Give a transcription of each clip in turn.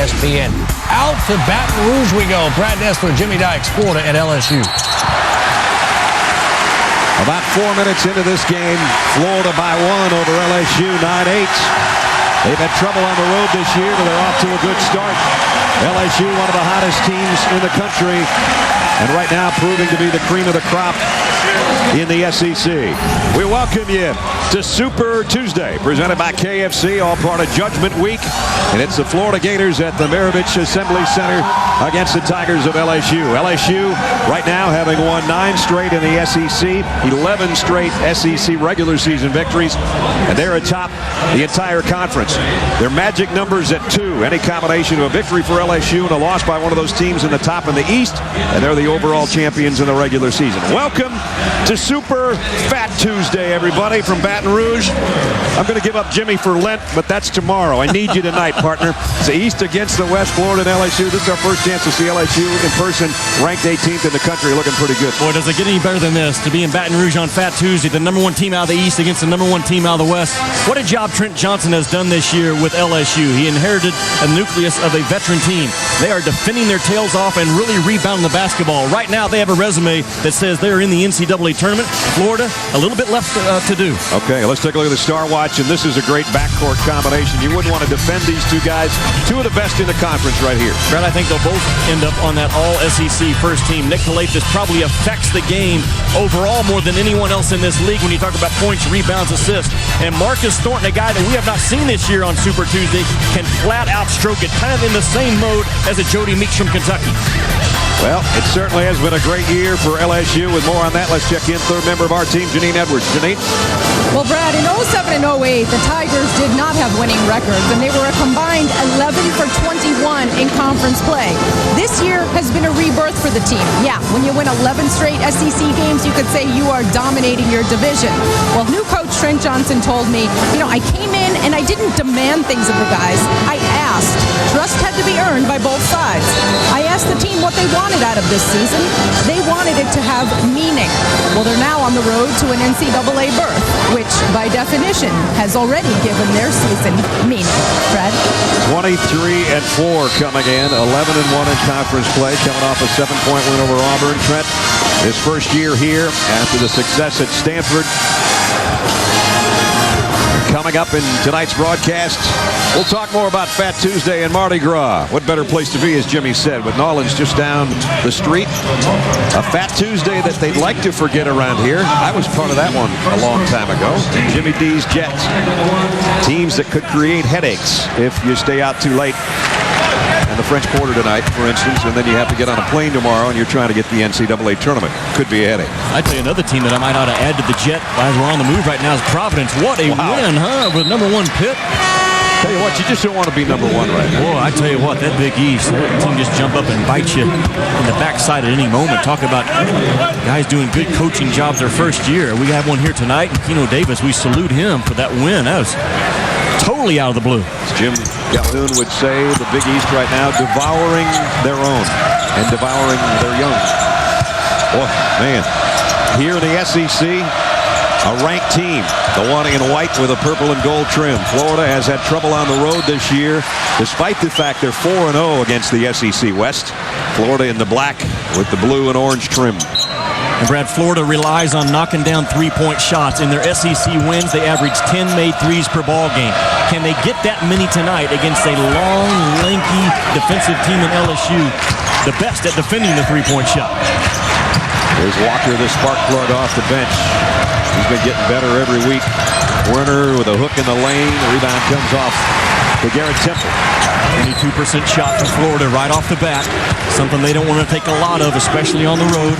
ESPN. Out to Baton Rouge we go. Brad Nessler, Jimmy Dykes, Florida at LSU. About 4 minutes into this game, Florida by 1 over LSU, 9-8. They've had trouble on the road this year, but they're off to a good start. LSU, one of the hottest teams in the country, and right now proving to be the cream of the crop in the SEC. We welcome you to Super Tuesday, presented by KFC, all part of Judgment Week. And it's the Florida Gators at the Maravich Assembly Center against the Tigers of LSU. LSU right now having won 9 straight in the SEC, 11 straight SEC regular season victories, and they're atop the entire conference. Their magic numbers at 2. Any combination of a victory for LSU and a loss by one of those teams in the top in the East, and they're the overall champions in the regular season. Welcome to Super Fat Tuesday, everybody, from Baton Rouge. I'm going to give up Jimmy for Lent, but that's tomorrow. I need you tonight, partner. It's the East against the West, Florida and LSU. This is our first chance to see LSU in person, ranked 18th in the country, looking pretty good. Boy, does it get any better than this, to be in Baton Rouge on Fat Tuesday, the number 1 team out of the East against the number 1 team out of the West. What a job Trent Johnson has done this year with LSU. He inherited a nucleus of a veteran team. They are defending their tails off and really rebounding the basketball. Right now, they have a resume that says they're in the NCAA tournament. Florida, a little bit left to do. Okay, let's take a look at the Star Watch, and this is a great backcourt combination. You wouldn't want to defend these two guys. 2 of the best in the conference right here. Brad, I think they'll both end up on that all-SEC first team. Nick Calathes probably affects the game overall more than anyone else in this league when you talk about points, rebounds, assists. And Marcus Thornton, a guy that we have not seen this year on Super Tuesday, can flat out stroke it, kind of in the same mode as a Jody Meeks from Kentucky. Well, it certainly has been a great year for LSU. With more on that, let's check in third member of our team, Janine Edwards. Janine? Well, Brad, in 07 and 08, the Tigers did not have winning records, and they were a combined 11 for 21 in conference play. This year has been a rebirth for the team. Yeah, when you win 11 straight SEC games, you could say you are dominating your division. Well, new coach Trent Johnson told me, I came in and I didn't demand things of the guys. I asked. Trust had to be earned by both sides. I asked the team what they wanted out of this season. They wanted it to have meaning. Well, they're now on the road to an NCAA berth, which by definition has already given their season meaning. Fred? 23-4 coming in, 11-1 in conference play, coming off a 7-point win over Auburn. Trent, his first year here after the success at Stanford. Coming up in tonight's broadcast, we'll talk more about Fat Tuesday and Mardi Gras. What better place to be, as Jimmy said, with Nolans just down the street. A Fat Tuesday that they'd like to forget around here. I was part of that one a long time ago. Jimmy D's Jets. Teams that could create headaches if you stay out too late. And the French Quarter tonight, for instance, and then you have to get on a plane tomorrow and you're trying to get the NCAA tournament. Could be a headache. I'd tell you another team that I might ought to add to the Jet as we're on the move right now is Providence. What a win, huh? With number 1 Pitt. Tell you what, you just don't want to be number 1 right now. Boy, I tell you what, that Big East, that team just jump up and bite you in the backside at any moment. Talk about guys doing good coaching jobs their first year. We have one here tonight, and Keno Davis, we salute him for that win. That was totally out of the blue. As Jim Calhoun would say, the Big East right now devouring their own and devouring their young. Boy, man, here in the SEC, a ranked team, the one in white with a purple and gold trim. Florida has had trouble on the road this year, despite the fact they're 4-0 against the SEC West. Florida in the black with the blue and orange trim. And Brad, Florida relies on knocking down 3-point shots. In their SEC wins, they average 10 made threes per ball game. Can they get that many tonight against a long, lanky defensive team in LSU, the best at defending the 3-point shot? There's Walker, the spark plug off the bench. He's been getting better every week. Werner with a hook in the lane. The rebound comes off to Garrett Temple. 22% shot from Florida right off the bat. Something they don't want to take a lot of, especially on the road.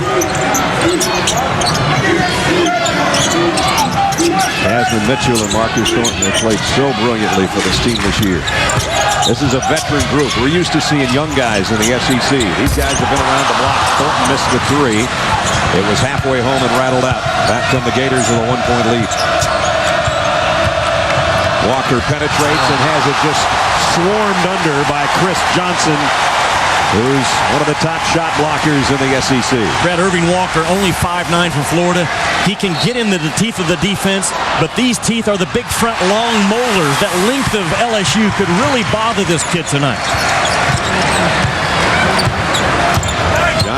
Asmund Mitchell and Marcus Thornton have played so brilliantly for this team this year. This is a veteran group. We're used to seeing young guys in the SEC. These guys have been around the block. Thornton missed the 3. It was halfway home and rattled out. Back come the Gators with a 1-point lead. Walker penetrates and has it just swarmed under by Chris Johnson, who's one of the top shot blockers in the SEC. Brad, Irving Walker, only 5'9" from Florida. He can get into the teeth of the defense, but these teeth are the big front long molars. That length of LSU could really bother this kid tonight.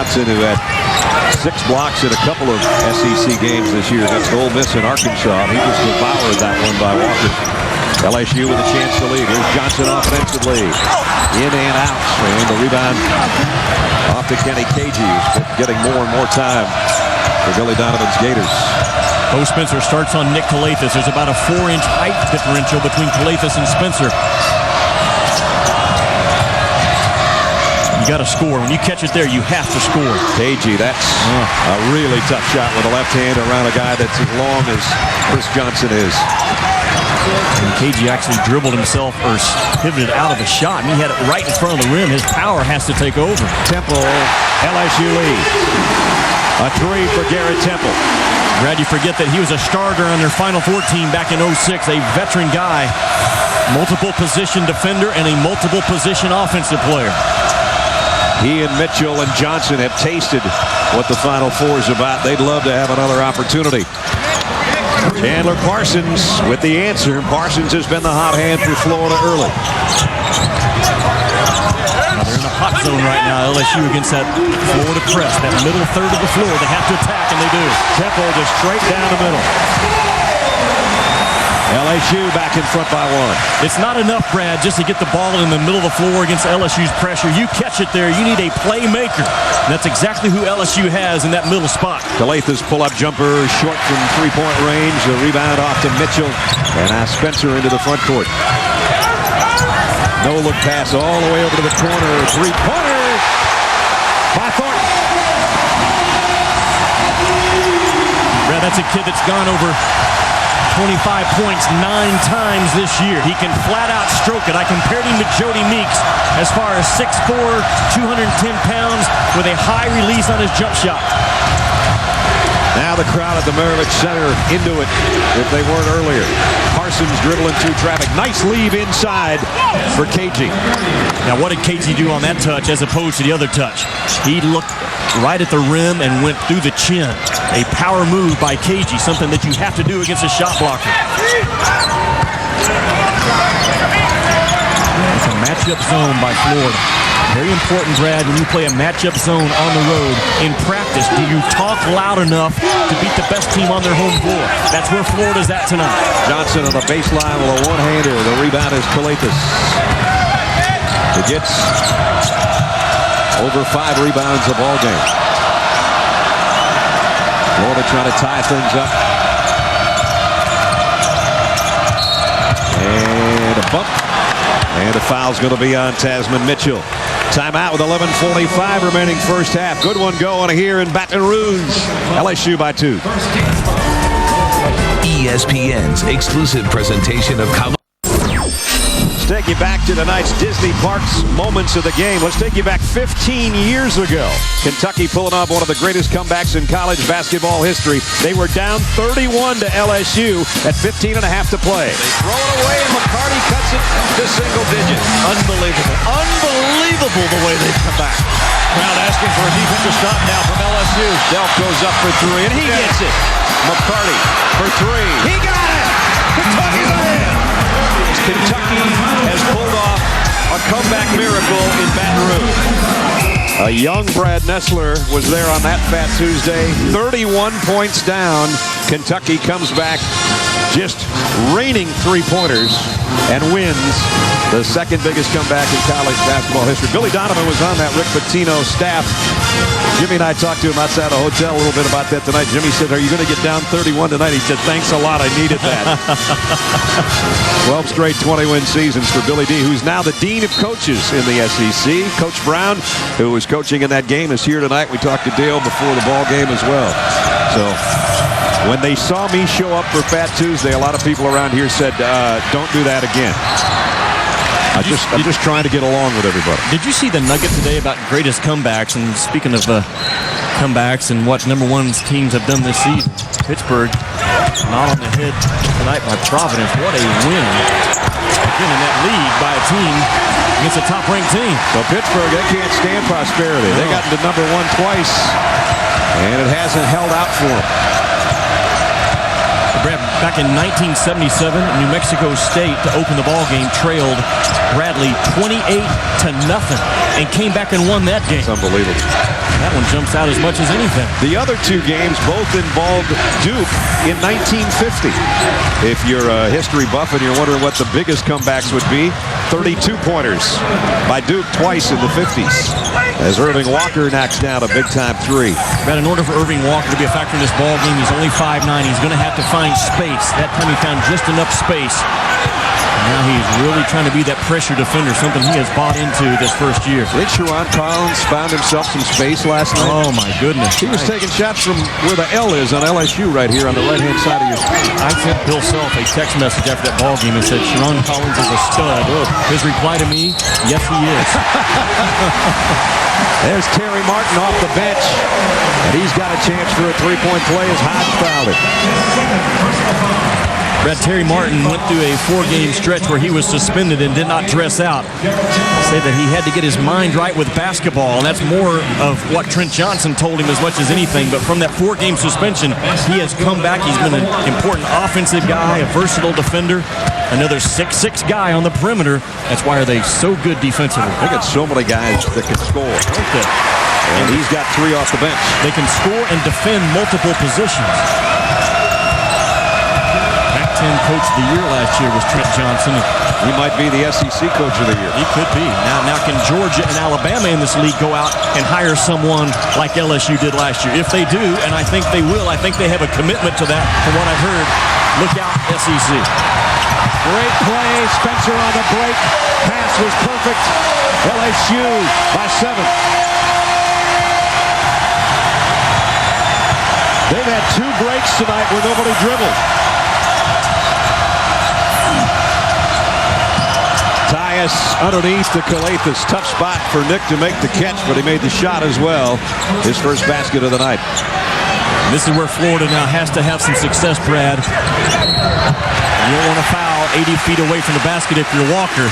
Johnson, who had 6 blocks in a couple of SEC games this year against Ole Miss and Arkansas. He just devoured that one by Walker. LSU with a chance to lead. Here's Johnson offensively. In and out. And the rebound off to Kenny Cagey, who's getting more and more time for Billy Donovan's Gators. Bo Spencer starts on Nick Calathis. There's about a 4-inch height differential between Calathis and Spencer. You got to score. When you catch it there, you have to score. Cagey, that's a really tough shot with a left hand around a guy that's as long as Chris Johnson is. And Cagey actually dribbled himself or pivoted out of the shot, and he had it right in front of the rim. His power has to take over. Temple, LSU lead. A 3 for Garrett Temple. Brad, you forget that he was a starter on their Final Four team back in 06, a veteran guy, multiple position defender and a multiple position offensive player. He and Mitchell and Johnson have tasted what the Final Four is about. They'd love to have another opportunity. Chandler Parsons with the answer. Parsons has been the hot hand for Florida early. They're in a hot zone right now, LSU, against that Florida press. That middle third of the floor, they have to attack, and they do. Temple just straight down the middle. LSU back in front by 1. It's not enough, Brad, just to get the ball in the middle of the floor against LSU's pressure. You catch it there, you need a playmaker. And that's exactly who LSU has in that middle spot. Calathis pull-up jumper, short from three-point range. The rebound off to Mitchell. And now Spencer into the front court. No-look pass all the way over to the corner. Three-pointer by Thornton. Brad, that's a kid that's gone over 25 points 9 times this year. He can flat out stroke it. I compared him to Jody Meeks as far as 6'4", 210 pounds with a high release on his jump shot. Now the crowd at the Maravich Center into it if they weren't earlier. Parsons dribbling through traffic. Nice leave inside for Cagey. Now what did Cagey do on that touch as opposed to the other touch? He looked right at the rim and went through the chin. A power move by Cagey, something that you have to do against a shot blocker. It's a matchup zone by Florida. Very important, Brad, when you play a matchup zone on the road. In practice, do you talk loud enough to beat the best team on their home floor? That's where Florida's at tonight. Johnson on the baseline with a one-hander. The rebound is Calathis. He gets over 5 rebounds a ball game. Florida trying to tie things up. And a bump. And a foul's going to be on Tasman Mitchell. Timeout with 11:45 remaining first half. Good one going here in Baton Rouge. LSU by 2. ESPN's exclusive presentation of college. Let's take you back to tonight's Disney Parks moments of the game. Let's take you back 15 years ago. Kentucky pulling off one of the greatest comebacks in college basketball history. They were down 31 to LSU at 15 and a half to play. They throw it away and McCarty cuts it to single digits. Unbelievable. Unbelievable the way they come back. Crowd asking for a defensive stop now from LSU. Delp goes up for 3 and he gets it. McCarty for 3. He got it. Kentucky's ahead. Kentucky has pulled off a comeback miracle in Baton Rouge. A young Brad Nessler was there on that Fat Tuesday. 31 points down. Kentucky comes back just raining three-pointers and wins the second biggest comeback in college basketball history. Billy Donovan was on that Rick Pitino staff. Jimmy and I talked to him outside a hotel a little bit about that tonight. Jimmy said, "Are you going to get down 31 tonight?" He said, "Thanks a lot. I needed that." 12 straight 20-win seasons for Billy D, who's now the Dean of Coaches in the SEC. Coach Brown, who was coaching in that game, is here tonight. We talked to Dale before the ball game as well. So when they saw me show up for Fat Tuesday, a lot of people around here said, "Don't do that again." I'm just trying to get along with everybody. Did you see the nugget today about greatest comebacks? And speaking of comebacks and what number 1 teams have done this season, Pittsburgh not on the head tonight by Providence. What a win. Again in that lead by a team against a top-ranked team. So Pittsburgh, they can't stand prosperity. No. They got into number 1 twice, and it hasn't held out for them. Back in 1977, New Mexico State, to open the ball game, trailed Bradley 28-0 and came back and won that game. It's unbelievable. That one jumps out as much as anything. The other two games both involved Duke in 1950. If you're a history buff and you're wondering what the biggest comebacks would be, 32-pointers by Duke twice in the 50s. As Irving Walker knocks down a big-time three. But in order for Irving Walker to be a factor in this ball game, he's only 5'9". He's going to have to find space. That time he found just enough space. Now he's really trying to be that pressure defender, something he has bought into this first year. Did Sharon Collins found himself some space last night? Oh, my goodness. He was taking shots from where the L is on LSU right here on the right-hand side of your screen. I sent Bill Self a text message after that ball game and said, Sharon Collins is a stud. His reply to me, yes, he is. There's Terry Martin off the bench, and he's got a chance for a three-point play as Hodge fouled it. Brad, Terry Martin went through a 4-game stretch where he was suspended and did not dress out. Say that he had to get his mind right with basketball, and that's more of what Trent Johnson told him as much as anything. But from that 4-game suspension, he has come back. He's been an important offensive guy, a versatile defender, another 6'6" guy on the perimeter. That's why are they so good defensively. They got so many guys that can score. Okay. And he's got 3 off the bench. They can score and defend multiple positions. Pac-10 Coach of the Year last year was Trent Johnson. He might be the SEC Coach of the Year. He could be. Now can Georgia and Alabama in this league go out and hire someone like LSU did last year? If they do, and I think they will, I think they have a commitment to that from what I've heard. Look out, SEC. Great play. Spencer on the break. Pass was perfect. LSU by 7. They've had 2 breaks tonight where nobody dribbled. Tyus underneath to Calathes. Tough spot for Nick to make the catch, but he made the shot as well. His first basket of the night. This is where Florida now has to have some success, Brad. You don't want to foul 80 feet away from the basket if you're Walker.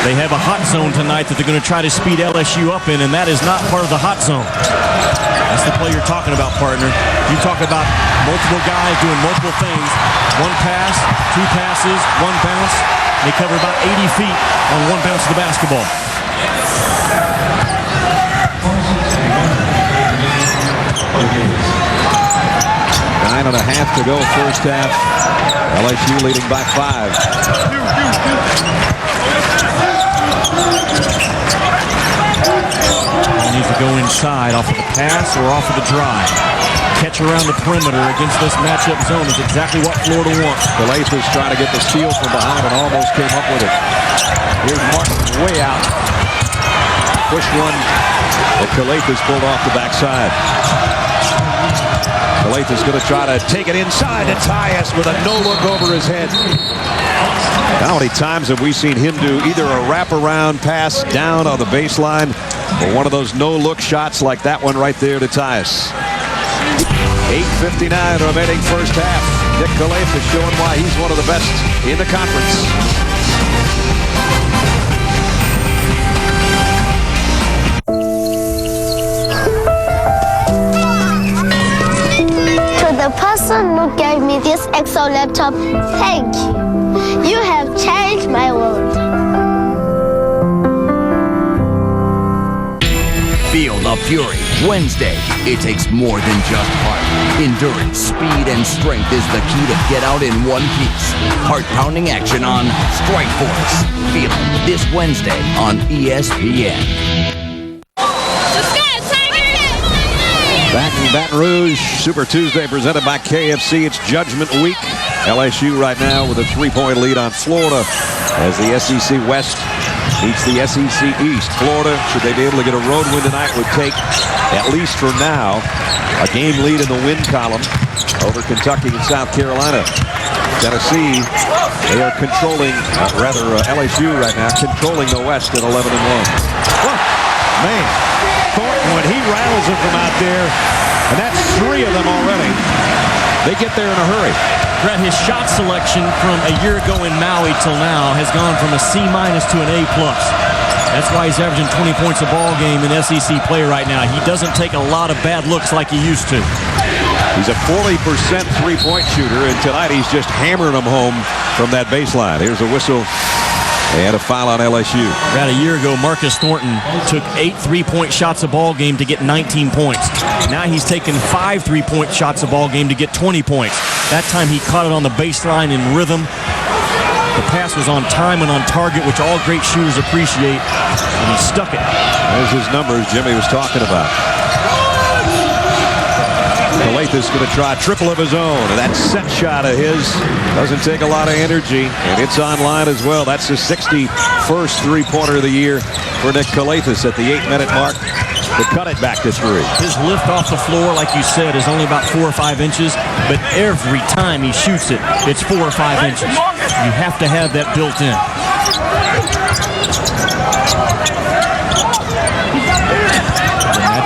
They have a hot zone tonight that they're going to try to speed LSU up in, and that is not part of the hot zone. That's the play you're talking about, partner. You talk about multiple guys doing multiple things. 1 pass, 2 passes, 1 bounce. They cover about 80 feet on 1 bounce of the basketball. 9.5 to go first half. LSU leading by 5. He needs to go inside off of the pass or off of the drive. Catch around the perimeter against this matchup zone is exactly what Florida wants. Calathes trying to get the steal from behind and almost came up with it. Here's Martin way out. Push one that Calathes pulled off the backside. Calathes going to try to take it inside to Tyus with a no-look over his head. How many times have we seen him do either a wraparound pass down on the baseline or one of those no-look shots like that one right there to Tyus? 8:59 remaining first half. Nick Calathes showing why he's one of the best in the conference. The person who gave me this Excel laptop, thank you. You have changed my world. Feel the fury. Wednesday, it takes more than just heart. Endurance, speed, and strength is the key to get out in one piece. Heart-pounding action on Strike Force. Feel it this Wednesday on ESPN. Back in Baton Rouge, Super Tuesday presented by KFC. It's Judgment Week. LSU right now with a 3-point lead on Florida as the SEC West meets the SEC East. Florida, should they be able to get a road win tonight, would take, at least for now, a game lead in the win column over Kentucky and South Carolina. Tennessee, they are controlling, LSU right now, controlling the West at 11-1. Man. Thornton, when he rattles it from out there, and that's 3 of them already, they get there in a hurry. Brett, his shot selection from a year ago in Maui till now has gone from a C- to an A+. That's why he's averaging 20 points a ball game in SEC play right now. He doesn't take a lot of bad looks like he used to. He's a 40% three-point shooter, and tonight he's just hammering them home from that baseline. Here's a whistle They had a foul on LSU. About a year ago, Marcus Thornton took 8 3-point shots a ball game to get 19 points. Now he's taken 5 3-point shots a ball game to get 20 points. That time he caught it on the baseline in rhythm. The pass was on time and on target, which all great shooters appreciate, and he stuck it. There's his numbers Jimmy was talking about. Calathes going to try a triple of his own, and that set shot of his doesn't take a lot of energy, and it's online as well. That's his 61st three-pointer of the year for Nick Calathes at the 8-minute mark to cut it back to 3. His lift off the floor, like you said, is only about 4 or 5 inches, but every time he shoots it, it's 4 or 5 inches. You have to have that built in.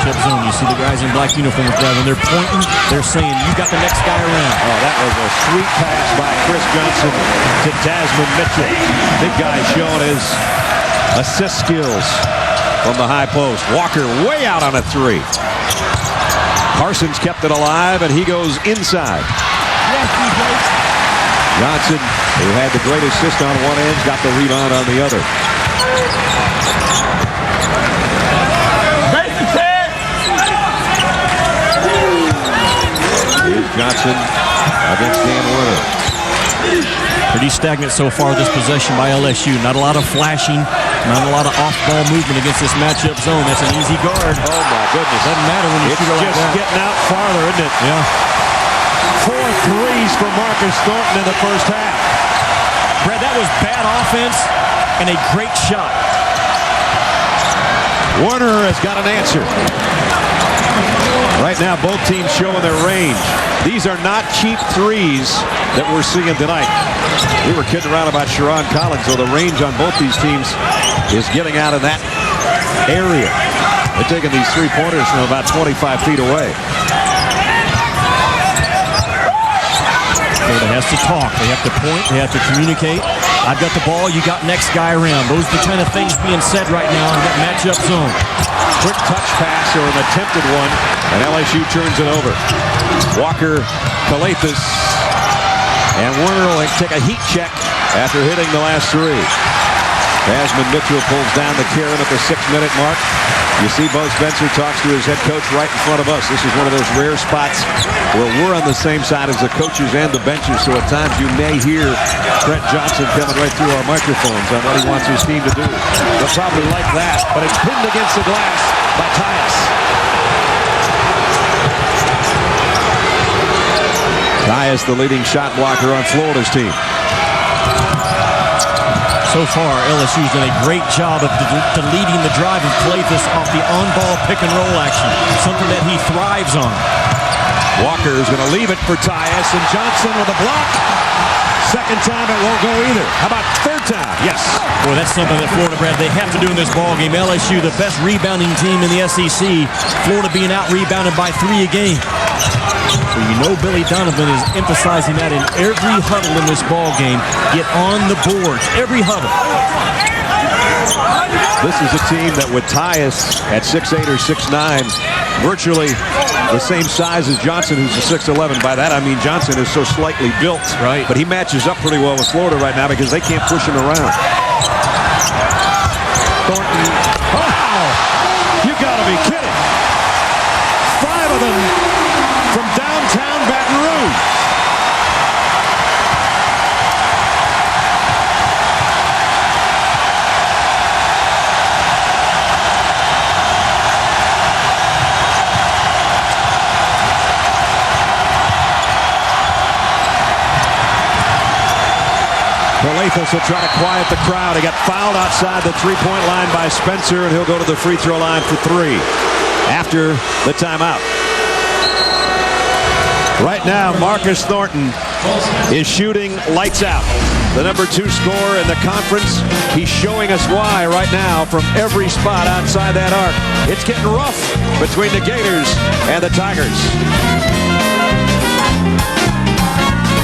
Matchup zone. You see the guys in black uniforms, Brad, when they're pointing, they're saying, you got the next guy around. Oh, that was a sweet pass by Chris Johnson to Desmond Mitchell. Big guy showing his assist skills from the high post. Walker way out on a 3. Parsons kept it alive, and he goes inside. Johnson, who had the great assist on one end, got the rebound on the other. Here's Johnson against Dan Werner. Pretty stagnant so far this possession by LSU. Not a lot of flashing, not a lot of off-ball movement against this matchup zone. That's an easy guard. Oh, my goodness. Doesn't matter when you shoot it like that. It's just getting out farther, isn't it? Yeah. 4 threes for Marcus Thornton in the first half. Brad, that was bad offense and a great shot. Warner has got an answer. Right now, both teams showing their range. These are not cheap threes that we're seeing tonight. We were kidding around about Sharon Collins, so the range on both these teams is getting out of that area. They're taking these three-pointers from about 25 feet away. Florida has to talk. They have to point. They have to communicate. I've got the ball. You got next guy around. Those are the kind of things being said right now in that matchup zone. Quick touch pass or an attempted one, and LSU turns it over. Walker, Calathes, and Werner will take a heat check after hitting the last 3. Desmond Mitchell pulls down the Karen at the 6-minute mark. You see Bo Spencer talks to his head coach right in front of us. This is one of those rare spots where we're on the same side as the coaches and the benches, so at times you may hear Trent Johnson coming right through our microphones on what he wants his team to do. They'll probably like that, but it's pinned against the glass by Tyus. Tyus, the leading shot blocker on Florida's team. So far, LSU's done a great job of deleting the drive of Calathes off the on-ball pick-and-roll action, something that he thrives on. Walker is going to leave it for Tyus, and Johnson with a block. Second time it won't go either. How about third time? Yes. Boy, that's something that Florida, Brad, they have to do in this ballgame. LSU, the best rebounding team in the SEC. Florida being out-rebounded by 3 a game. So you know Billy Donovan is emphasizing that in every huddle in this ballgame. Get on the boards, every huddle. This is a team that with Tyus at 6'8" or 6'9", virtually the same size as Johnson, who's a 6'11". By that I mean Johnson is so slightly built. Right. But he matches up pretty well with Florida right now because they can't push him around. Thornton. Wow! You gotta be kidding. 5 of them from downtown Baton Rouge. Calathes will try to quiet the crowd. He got fouled outside the three-point line by Spencer, and he'll go to the free throw line for 3 after the timeout. Right now, Marcus Thornton is shooting lights out. The number 2 scorer in the conference. He's showing us why right now from every spot outside that arc. It's getting rough between the Gators and the Tigers.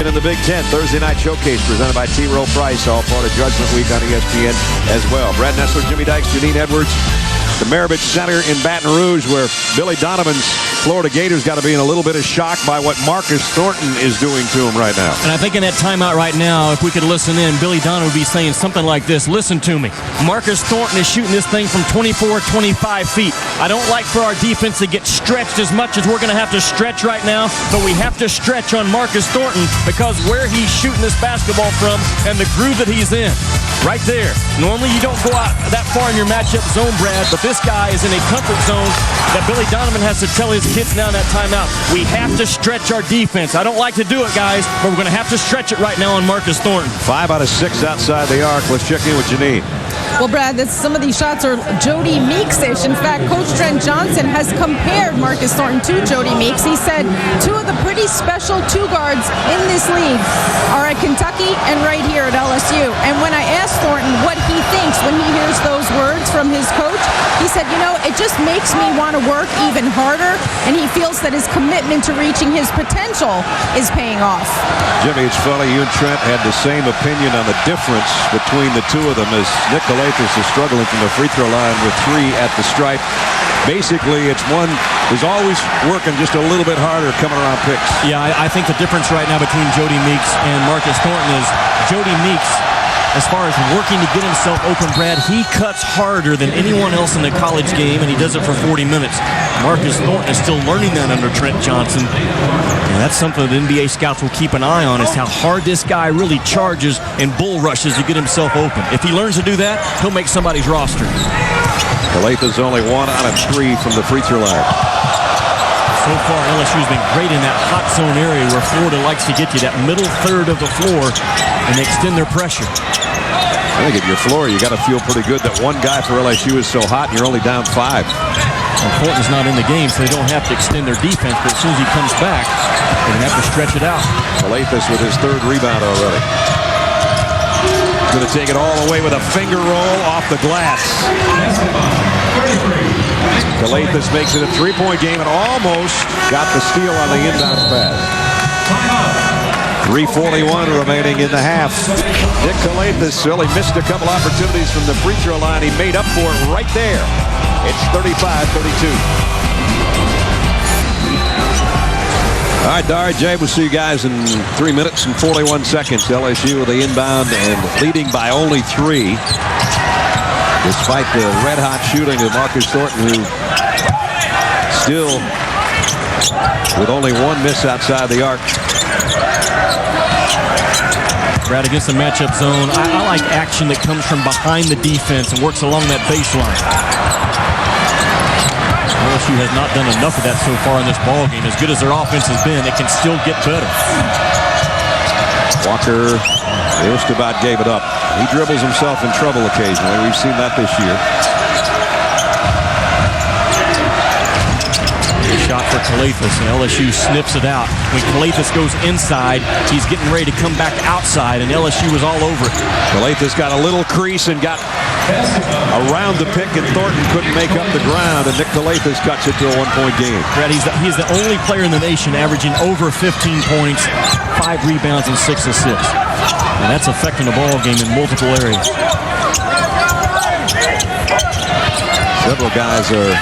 In the Big Ten, Thursday night showcase presented by T. Rowe Price, all part of Judgment Week on ESPN as well. Brad Nessler, Jimmy Dykes, Janine Edwards. the Maravich Center in Baton Rouge, where Billy Donovan's Florida Gators got to be in a little bit of shock by what Marcus Thornton is doing to him right now. And I think in that timeout right now, if we could listen in, Billy Donovan would be saying something like this. Listen to me. Marcus Thornton is shooting this thing from 24, 25 feet. I don't like for our defense to get stretched as much as we're going to have to stretch right now, but we have to stretch on Marcus Thornton because where he's shooting this basketball from and the groove that he's in, right there. Normally you don't go out that far in your matchup zone, Brad, but this guy is in a comfort zone that Billy Donovan has to tell his kids now in that timeout. We have to stretch our defense. I don't like to do it, guys, but we're going to have to stretch it right now on Marcus Thornton. 5 out of 6 outside the arc. Let's check in with Janine. Well, Brad, some of these shots are Jody Meeks-ish. In fact, Coach Trent Johnson has compared Marcus Thornton to Jody Meeks. He said 2 of the pretty special 2 guards in this league are at Kentucky and right here at LSU. And when I asked Thornton what he thinks when he hears those words from his coach, he said, it just makes me want to work even harder, and he feels that his commitment to reaching his potential is paying off. Jimmy, it's funny, you and Trent had the same opinion on the difference between the 2 of them, as Nick Calathis is struggling from the free throw line with 3 at the stripe. Basically, it's one is always working just a little bit harder coming around picks. Yeah, I think the difference right now between Jody Meeks and Marcus Thornton is Jody Meeks, as far as working to get himself open, Brad, he cuts harder than anyone else in the college game, and he does it for 40 minutes. Marcus Thornton is still learning that under Trent Johnson, and that's something that NBA scouts will keep an eye on, is how hard this guy really charges and bull rushes to get himself open. If he learns to do that, he'll make somebody's roster. Calatha's only 1 out of 3 from the free throw line. So far, LSU's been great in that hot zone area where Florida likes to get you, that middle third of the floor, and they extend their pressure. I think at your floor, you got to feel pretty good that one guy for LSU is so hot and you're only down 5. Well, Thornton's not in the game, so they don't have to extend their defense, but as soon as he comes back, they're going to have to stretch it out. Calathis with his 3rd rebound already. He's going to take it all the way with a finger roll off the glass. Calathis makes it a 3-point game and almost got the steal on the inbound pass. 3:41 remaining in the half. Nick Calathis really missed a couple opportunities from the free throw line. He made up for it right there. It's 35-32. All right, Dari, Jay, we'll see you guys in 3 minutes and 41 seconds. LSU with the inbound and leading by only 3. Despite the red-hot shooting of Marcus Thornton, who still with only 1 miss outside the arc. Brad, against the matchup zone, I like action that comes from behind the defense and works along that baseline. LSU has not done enough of that so far in this ballgame. As good as their offense has been, it can still get better. Walker just about gave it up. He dribbles himself in trouble occasionally. We've seen that this year. Shot for Calathis, and LSU snips it out. When Calathis goes inside, he's getting ready to come back outside, and LSU was all over it. Calathis got a little crease and got around the pick, and Thornton couldn't make up the ground, and Nick Calathis cuts it to a 1-point game. Brad, he's the only player in the nation averaging over 15 points, 5 rebounds, and 6 assists. And that's affecting the ball game in multiple areas. Several guys are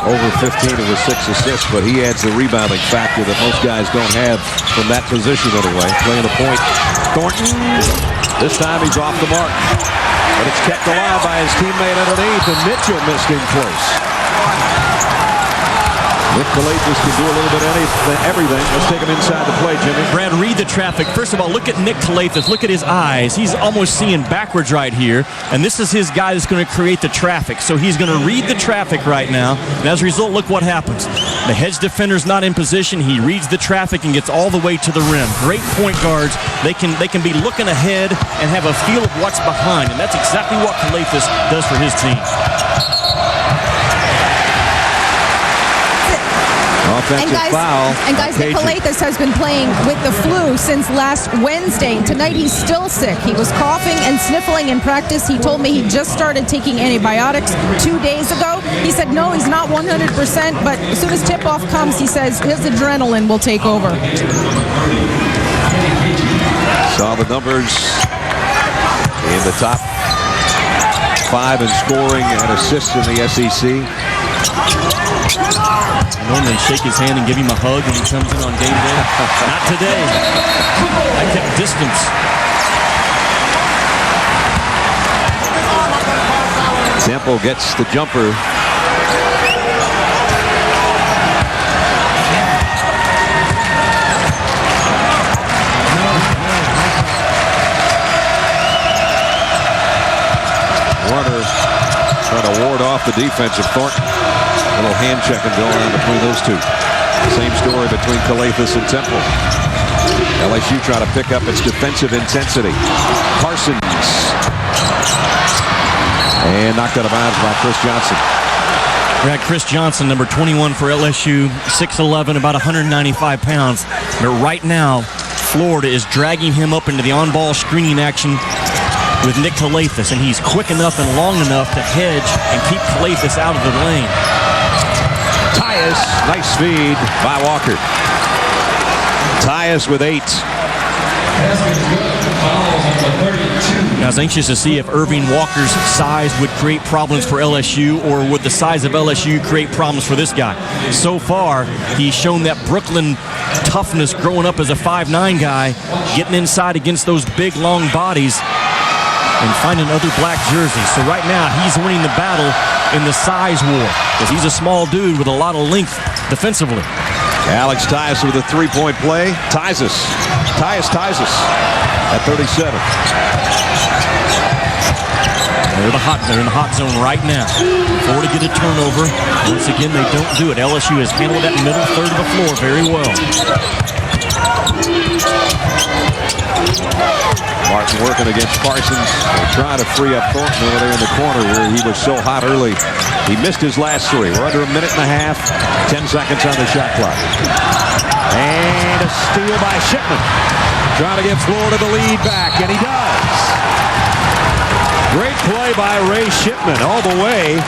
over 15 with 6 assists, but he adds the rebounding factor that most guys don't have from that position anyway. Playing the point. Thornton, this time he's off the mark. But it's kept alive by his teammate underneath, and Mitchell missed him close. Nick Calathis can do a little bit of everything. Let's take him inside the play, Jimmy. Brad, read the traffic. First of all, look at Nick Calathis. Look at his eyes. He's almost seeing backwards right here. And this is his guy that's going to create the traffic. So he's going to read the traffic right now. And as a result, look what happens. The hedge defender's not in position. He reads the traffic and gets all the way to the rim. Great point guards. They can be looking ahead and have a feel of what's behind. And that's exactly what Calathis does for his team. Offensive foul. And guys, Nick Calathis has been playing with the flu since last Wednesday. Tonight he's still sick. He was coughing and sniffling in practice. He told me he just started taking antibiotics 2 days ago. He said no, he's not 100%, but as soon as tip-off comes, he says his adrenaline will take over. Saw the numbers in the top 5 in scoring and assists in the SEC. I normally shake his hand and give him a hug when he comes in on game day. Not today. I kept distance. Temple gets the jumper. Warner trying to ward off the defense of Thornton. A little hand checking going on between those two. Same story between Calathis and Temple. LSU trying to pick up its defensive intensity. Parsons. And knocked out of bounds by Chris Johnson. We had Chris Johnson, number 21 for LSU, 6'11", about 195 pounds. But right now, Florida is dragging him up into the on-ball screening action with Nick Calathis, and he's quick enough and long enough to hedge and keep Calathis out of the lane. Tyus, nice feed by Walker. Tyus with 8. I was anxious to see if Irving Walker's size would create problems for LSU, or would the size of LSU create problems for this guy. So far, he's shown that Brooklyn toughness growing up as a 5'9" guy, getting inside against those big, long bodies and finding other black jerseys. So right now, he's winning the battle in the size war because he's a small dude with a lot of length defensively. Alex Tyus with a three-point play. Tyus at 37. They're in the hot zone right now. Florida get a turnover. Once again, they don't do it. LSU has handled that middle third of the floor very well. Martin working against Parsons. They're trying to free up Thornton over there in the corner where he was so hot early. He missed his last 3. We're under a minute and a half. 10 seconds on the shot clock. And a steal by Shipman. Trying to give Florida the lead back, and he does. Great play by Ray Shipman all the way,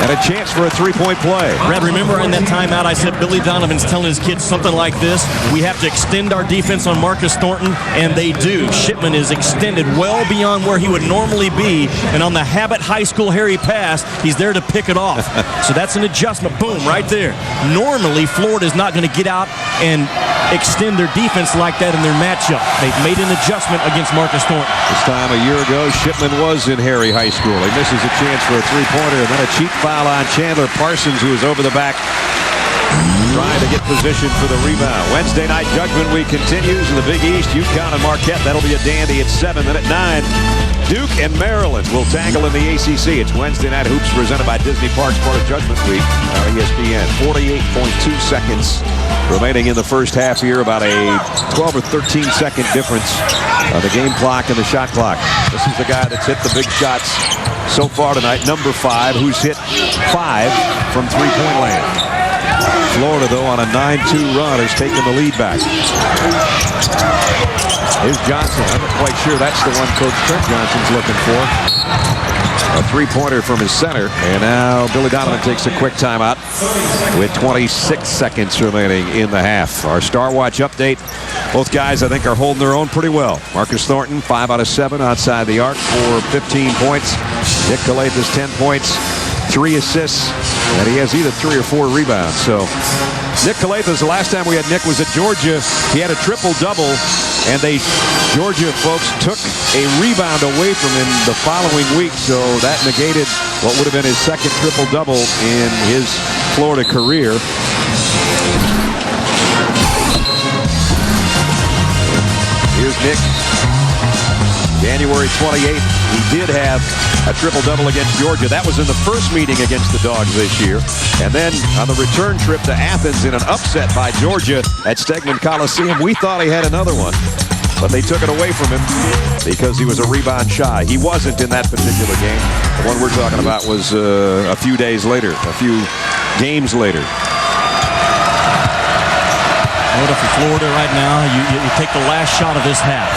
and a chance for a three-point play. Brad, remember in that timeout I said Billy Donovan's telling his kids something like this? We have to extend our defense on Marcus Thornton, and they do. Shipman is extended well beyond where he would normally be, and on the Habit High School Harry pass, he's there to pick it off. So that's an adjustment. Boom, right there. Normally, Florida's not going to get out and extend their defense like that in their matchup. They've made an adjustment against Marcus Thornton. This time a year ago, Shipman was in Harry High School. He misses a chance for a three-pointer, and then a cheap foul on Chandler Parsons, who is over the back, trying to get position for the rebound. Wednesday night judgment week continues in the Big East. UConn and Marquette. That'll be a dandy at 7. Then at 9, Duke and Maryland will tangle in the ACC. It's Wednesday Night Hoops presented by Disney Parks, part of Judgment Week on ESPN. 48.2 seconds remaining in the first half here. About a 12 or 13-second difference on the game clock and the shot clock. This is the guy that's hit the big shots so far tonight, number 5, who's hit 5 from three-point land. Florida, though, on a 9-2 run, has taken the lead back. Here's Johnson. I'm not quite sure that's the one Coach Trent Johnson's looking for. A three-pointer from his center. And now Billy Donovan takes a quick timeout with 26 seconds remaining in the half. Our Star Watch update. Both guys, I think, are holding their own pretty well. Marcus Thornton, 5 out of 7 outside the arc for 15 points. Nick Calathis, 10 points, 3 assists, and he has either 3 or 4 rebounds. So Nick Calathis, the last time we had Nick was at Georgia. He had a triple-double, and Georgia folks took a rebound away from him the following week, so that negated what would have been his second triple-double in his Florida career. Here's Nick. January 28th, he did have a triple-double against Georgia. That was in the first meeting against the Dogs this year. And then on the return trip to Athens in an upset by Georgia at Stegman Coliseum, we thought he had another one. But they took it away from him because he was a rebound shy. He wasn't in that particular game. The one we're talking about was a few days later, a few games later. For Florida right now, you take the last shot of this half.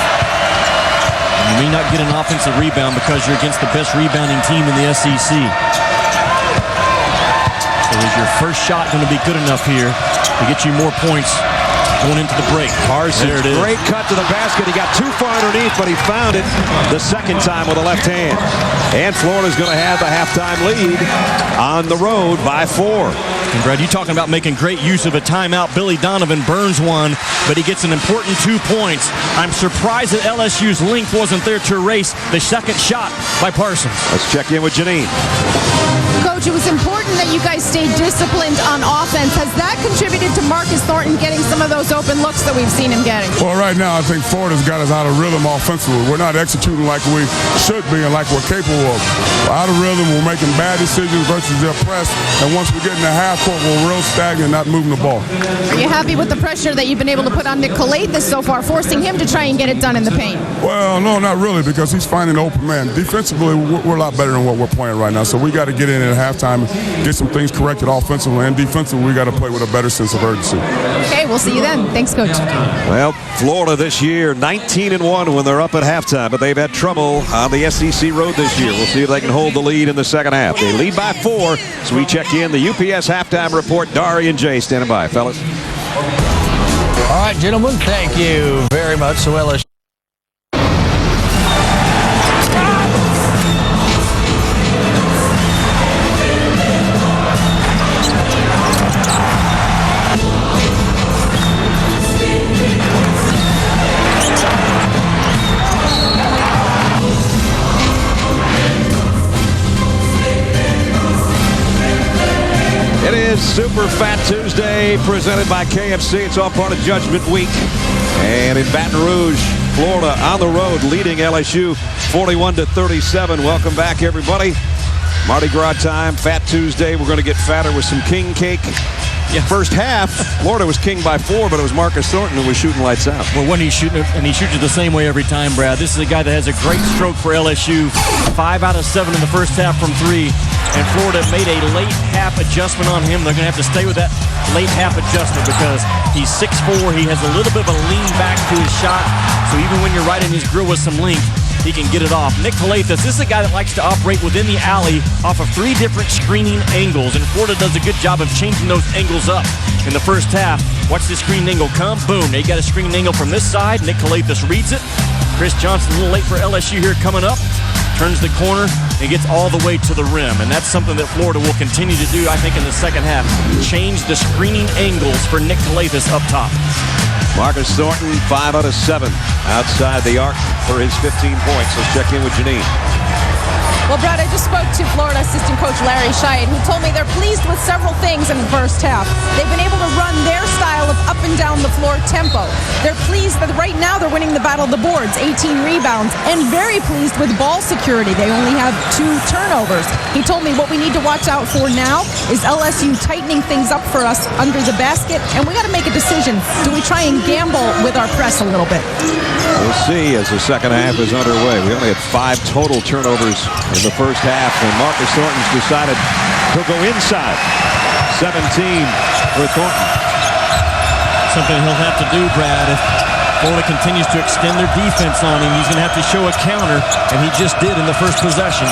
You may not get an offensive rebound because you're against the best rebounding team in the SEC. So is your first shot going to be good enough here to get you more points going into the break. Parsons, great cut to the basket. He got too far underneath, but he found it the second time with the left hand. And Florida's going to have the halftime lead on the road by 4. And Brad, you talking about making great use of a timeout. Billy Donovan burns one, but he gets an important 2 points. I'm surprised that LSU's length wasn't there to erase the second shot by Parsons. Let's check in with Janine. Coach, it was important that you guys stayed disciplined on offense. Has that contributed to Marcus Thornton getting some of those open looks that we've seen him getting? Well, right now, I think Florida's got us out of rhythm offensively. We're not executing like we should be and like we're capable of. We're out of rhythm. We're making bad decisions versus their press. And once we get in the half court, we're real stagnant, not moving the ball. Are you happy with the pressure that you've been able to put on Nick Calathis so far, forcing him to try and get it done in the paint? Well, no, not really, because he's finding an open man. Defensively, we're a lot better than what we're playing right now. So we got to get in at halftime and get some things corrected offensively and defensively. We got to play with a better sense of urgency. Okay, we'll see you then. Thanks, Coach. Well, Florida this year, 19-1 when they're up at halftime, but they've had trouble on the SEC road this year. We'll see if they can hold the lead in the second half. They lead by 4, so we check in the UPS halftime report. Dari and Jay standing by, fellas. All right, gentlemen, thank you very much. So LSU. It is Super Fat Tuesday presented by KFC. It's all part of Judgment Week. And in Baton Rouge, Florida on the road leading LSU 41-37. Welcome back, everybody. Mardi Gras time, Fat Tuesday. We're going to get fatter with some king cake. Yeah. First half, Florida was king by 4, but it was Marcus Thornton who was shooting lights out. Well, when he's shooting it, and he shoots it the same way every time, Brad. This is a guy that has a great stroke for LSU. 5 out of 7 in the first half from 3. And Florida made a late half adjustment on him. They're going to have to stay with that late half adjustment because he's 6'4". He has a little bit of a lean back to his shot. So even when you're right in his grill with some length, he can get it off. Nick Calathis, this is a guy that likes to operate within the alley off of 3 different screening angles, and Florida does a good job of changing those angles up in the first half. Watch this screening angle come. Boom. They got a screening angle from this side. Nick Calathis reads it. Chris Johnson a little late for LSU here coming up. Turns the corner and gets all the way to the rim. And that's something that Florida will continue to do, I think, in the second half. Change the screening angles for Nick Calathis up top. Marcus Thornton, 5 out of 7 outside the arc for his 15 points. Let's check in with Janine. Well, Brad, I just spoke to Florida assistant coach Larry Scheidt, who told me they're pleased with several things in the first half. They've been able to run their style of up and down the floor tempo. They're pleased that right now they're winning the battle of the boards, 18 rebounds, and very pleased with ball security. They only have 2 turnovers. He told me what we need to watch out for now is LSU tightening things up for us under the basket, and we got to make a decision. Do we try and gamble with our press a little bit? We'll see as the second half is underway. We only had 5 total turnovers in the first half, and Marcus Thornton's decided he'll go inside. 17 for Thornton. Something he'll have to do, Brad. If Florida continues to extend their defense on him, he's going to have to show a counter, and he just did in the first possession.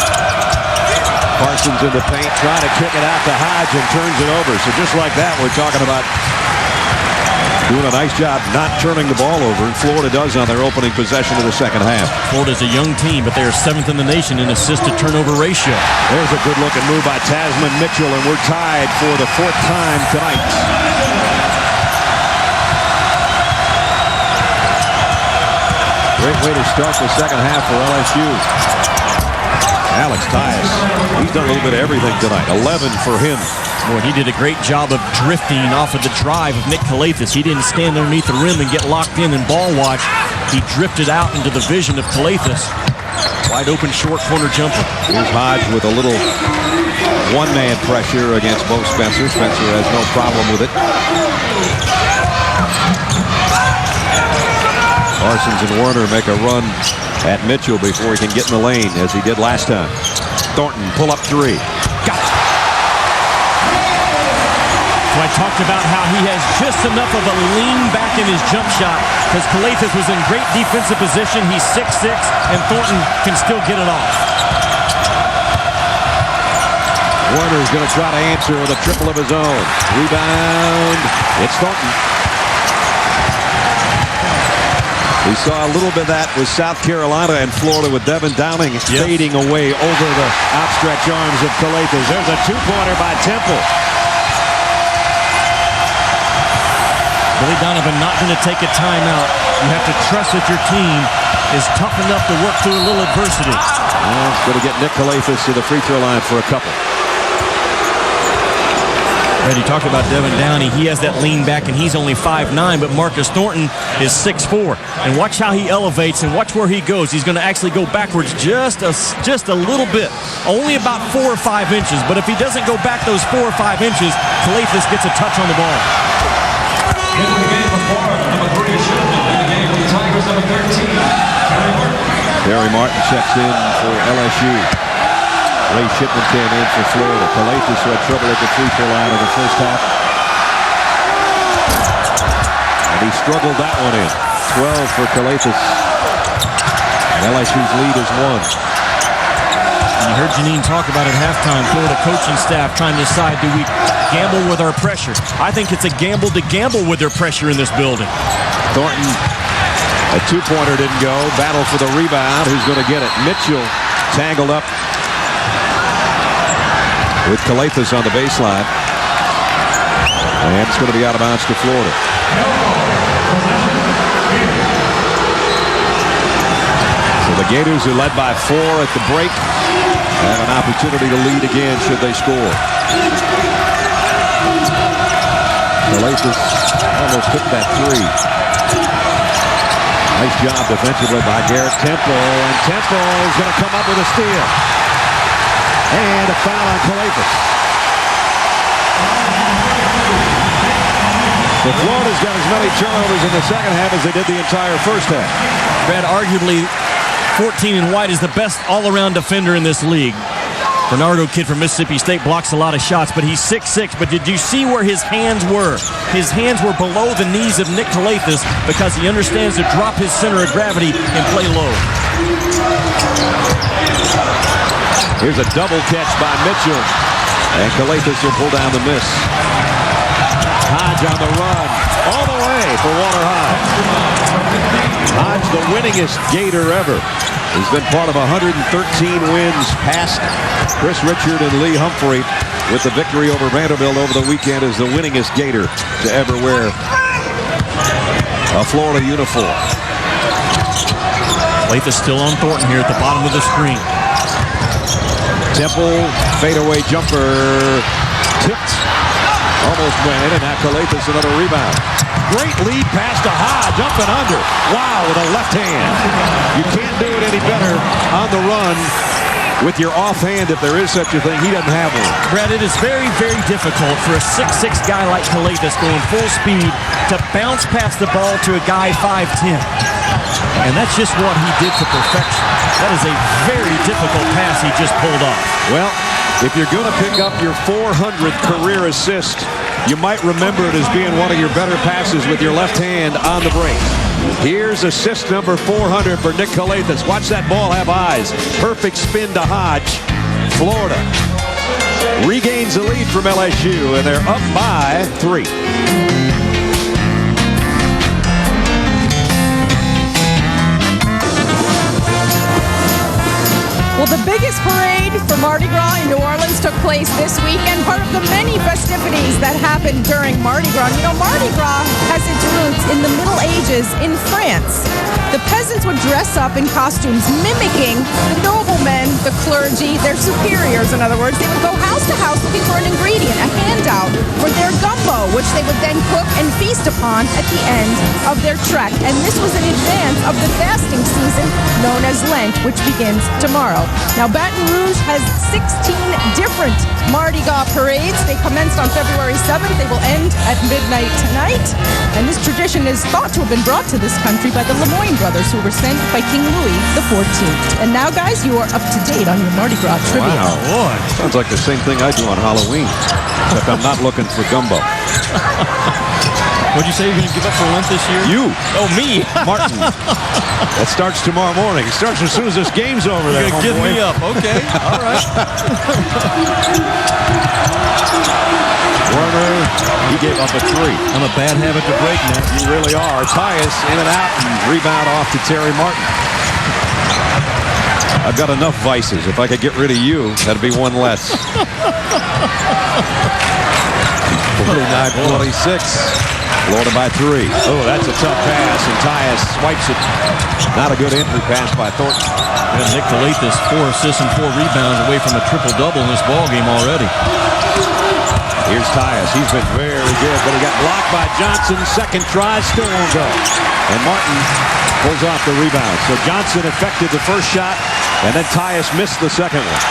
Parsons in the paint, trying to kick it out to Hodge and turns it over. So just like that, we're talking about doing a nice job not turning the ball over, and Florida does on their opening possession of the second half. Florida's a young team, but they are 7th in the nation in assist-to-turnover ratio. There's a good-looking move by Tasman Mitchell, and we're tied for the 4th time tonight. Great way to start the second half for LSU. Alex Tyus, he's done a little bit of everything tonight. 11 for him. Boy, he did a great job of drifting off of the drive of Nick Calathis. He didn't stand underneath the rim and get locked in and ball watch. He drifted out into the vision of Calathis. Wide open short corner jumper. Here's Hodge with a little one-man pressure against Bo Spencer. Spencer has no problem with it. Parsons and Warner make a run at Mitchell before he can get in the lane, as he did last time. Thornton, pull up 3. Got it. So I talked about how he has just enough of a lean back in his jump shot because Calathis was in great defensive position. He's 6'6", and Thornton can still get it off. Warner's going to try to answer with a triple of his own. Rebound. It's Thornton. We saw a little bit of that with South Carolina and Florida with Devin Downing fading away over the outstretched arms of Calathes. There's a two-pointer by Temple. Billy Donovan not going to take a timeout. You have to trust that your team is tough enough to work through a little adversity. Well, it's going to get Nick Calathes to the free throw line for a couple. Brad, you talked about Devin Downey. He has that lean back, and he's only 5'9", but Marcus Thornton is 6'4". And watch how he elevates, and watch where he goes. He's going to actually go backwards just a little bit, only about 4 or 5 inches. But if he doesn't go back those 4 or 5 inches, Calathes gets a touch on the ball. In the game of Florida, number 3 is Shipman. In the game of the Tigers, number 13, Barry Martin checks in for LSU. Ray Shipman came in for Florida. Calathes had trouble at the free throw line in the first half. And he struggled that one in. 12 for Calathes. And LSU's lead is 1. You heard Janine talk about at halftime, Florida coaching staff trying to decide, do we gamble with our pressure? I think it's a gamble to gamble with their pressure in this building. Thornton, a two-pointer didn't go. Battle for the rebound. Who's going to get it? Mitchell tangled up with Calathes on the baseline. And it's going to be out of bounds to Florida. So the Gators, who led by 4 at the break, have an opportunity to lead again should they score. Calathes almost took that 3. Nice job defensively by Garrett Temple. And Temple is going to come up with a steal. And a foul on Calathes. So Florida's got as many turnovers in the second half as they did the entire first half. Brad, arguably 14 and White is the best all-around defender in this league. Bernardo kid from Mississippi State blocks a lot of shots, but he's 6'6". But did you see where his hands were? His hands were below the knees of Nick Calathes because he understands to drop his center of gravity and play low. Here's a double catch by Mitchell. And Calathes will pull down the miss. Hodge on the run. All the way for Walter Hodge. Hodge, the winningest Gator ever. He's been part of 113 wins past Chris Richard and Lee Humphrey, with the victory over Vanderbilt over the weekend as the winningest Gator to ever wear a Florida uniform. Calathes still on Thornton here at the bottom of the screen. Temple, fadeaway jumper, tipped, almost went in, and now Calathes another rebound. Great lead pass to Hodge, up and under. Wow, with a left hand. You can't do it any better on the run with your offhand if there is such a thing. He doesn't have one. Brad, it is very, very difficult for a 6'6" guy like Calathes going full speed to bounce past the ball to a guy 5'10". And that's just what he did to perfection. That is a very difficult pass he just pulled off. Well, if you're going to pick up your 400th career assist, you might remember it as being one of your better passes with your left hand on the break. Here's assist number 400 for Nick Calathes. Watch that ball have eyes. Perfect spin to Hodge. Florida regains the lead from LSU, and they're up by 3. Well, the biggest parade for Mardi Gras in New Orleans took place this weekend, part of the many festivities that happened during Mardi Gras. You know, Mardi Gras has its roots in the Middle Ages in France. The peasants would dress up in costumes mimicking the noblemen, the clergy, their superiors, in other words. They would go house to house looking for an ingredient, a handout for their gumbo, which they would then cook and feast upon at the end of their trek. And this was in advance of the fasting season known as Lent, which begins tomorrow. Now, Baton Rouge has 16 different Mardi Gras parades. They commenced on February 7th. They will end at midnight tonight. And this tradition is thought to have been brought to this country by the Lemoyne brothers, who were sent by King Louis XIV. And now, guys, you are up to date on your Mardi Gras trivia. Wow, boy. Sounds like the same thing I do on Halloween, except I'm not looking for gumbo. What'd you say you're going to give up for Lent this year? You. Oh, me. Martin. That starts tomorrow morning. It starts as soon as this game's over there. You're going to give me up. Okay. All right. Warner, he gave up a 3. I'm a bad habit to break now. You really are. Tyus in and out, and rebound off to Terry Martin. I've got enough vices. If I could get rid of you, that'd be one less. 49-26. Florida by 3. Oh, that's a tough pass, and Tyus swipes it. Not a good entry pass by Thornton. And Nick Kalathis, 4 assists and 4 rebounds away from a triple-double in this ballgame already. Here's Tyus. He's been very good, but he got blocked by Johnson. Second try, still won't go. And Martin pulls off the rebound. So Johnson effected the first shot, and then Tyus missed the second one.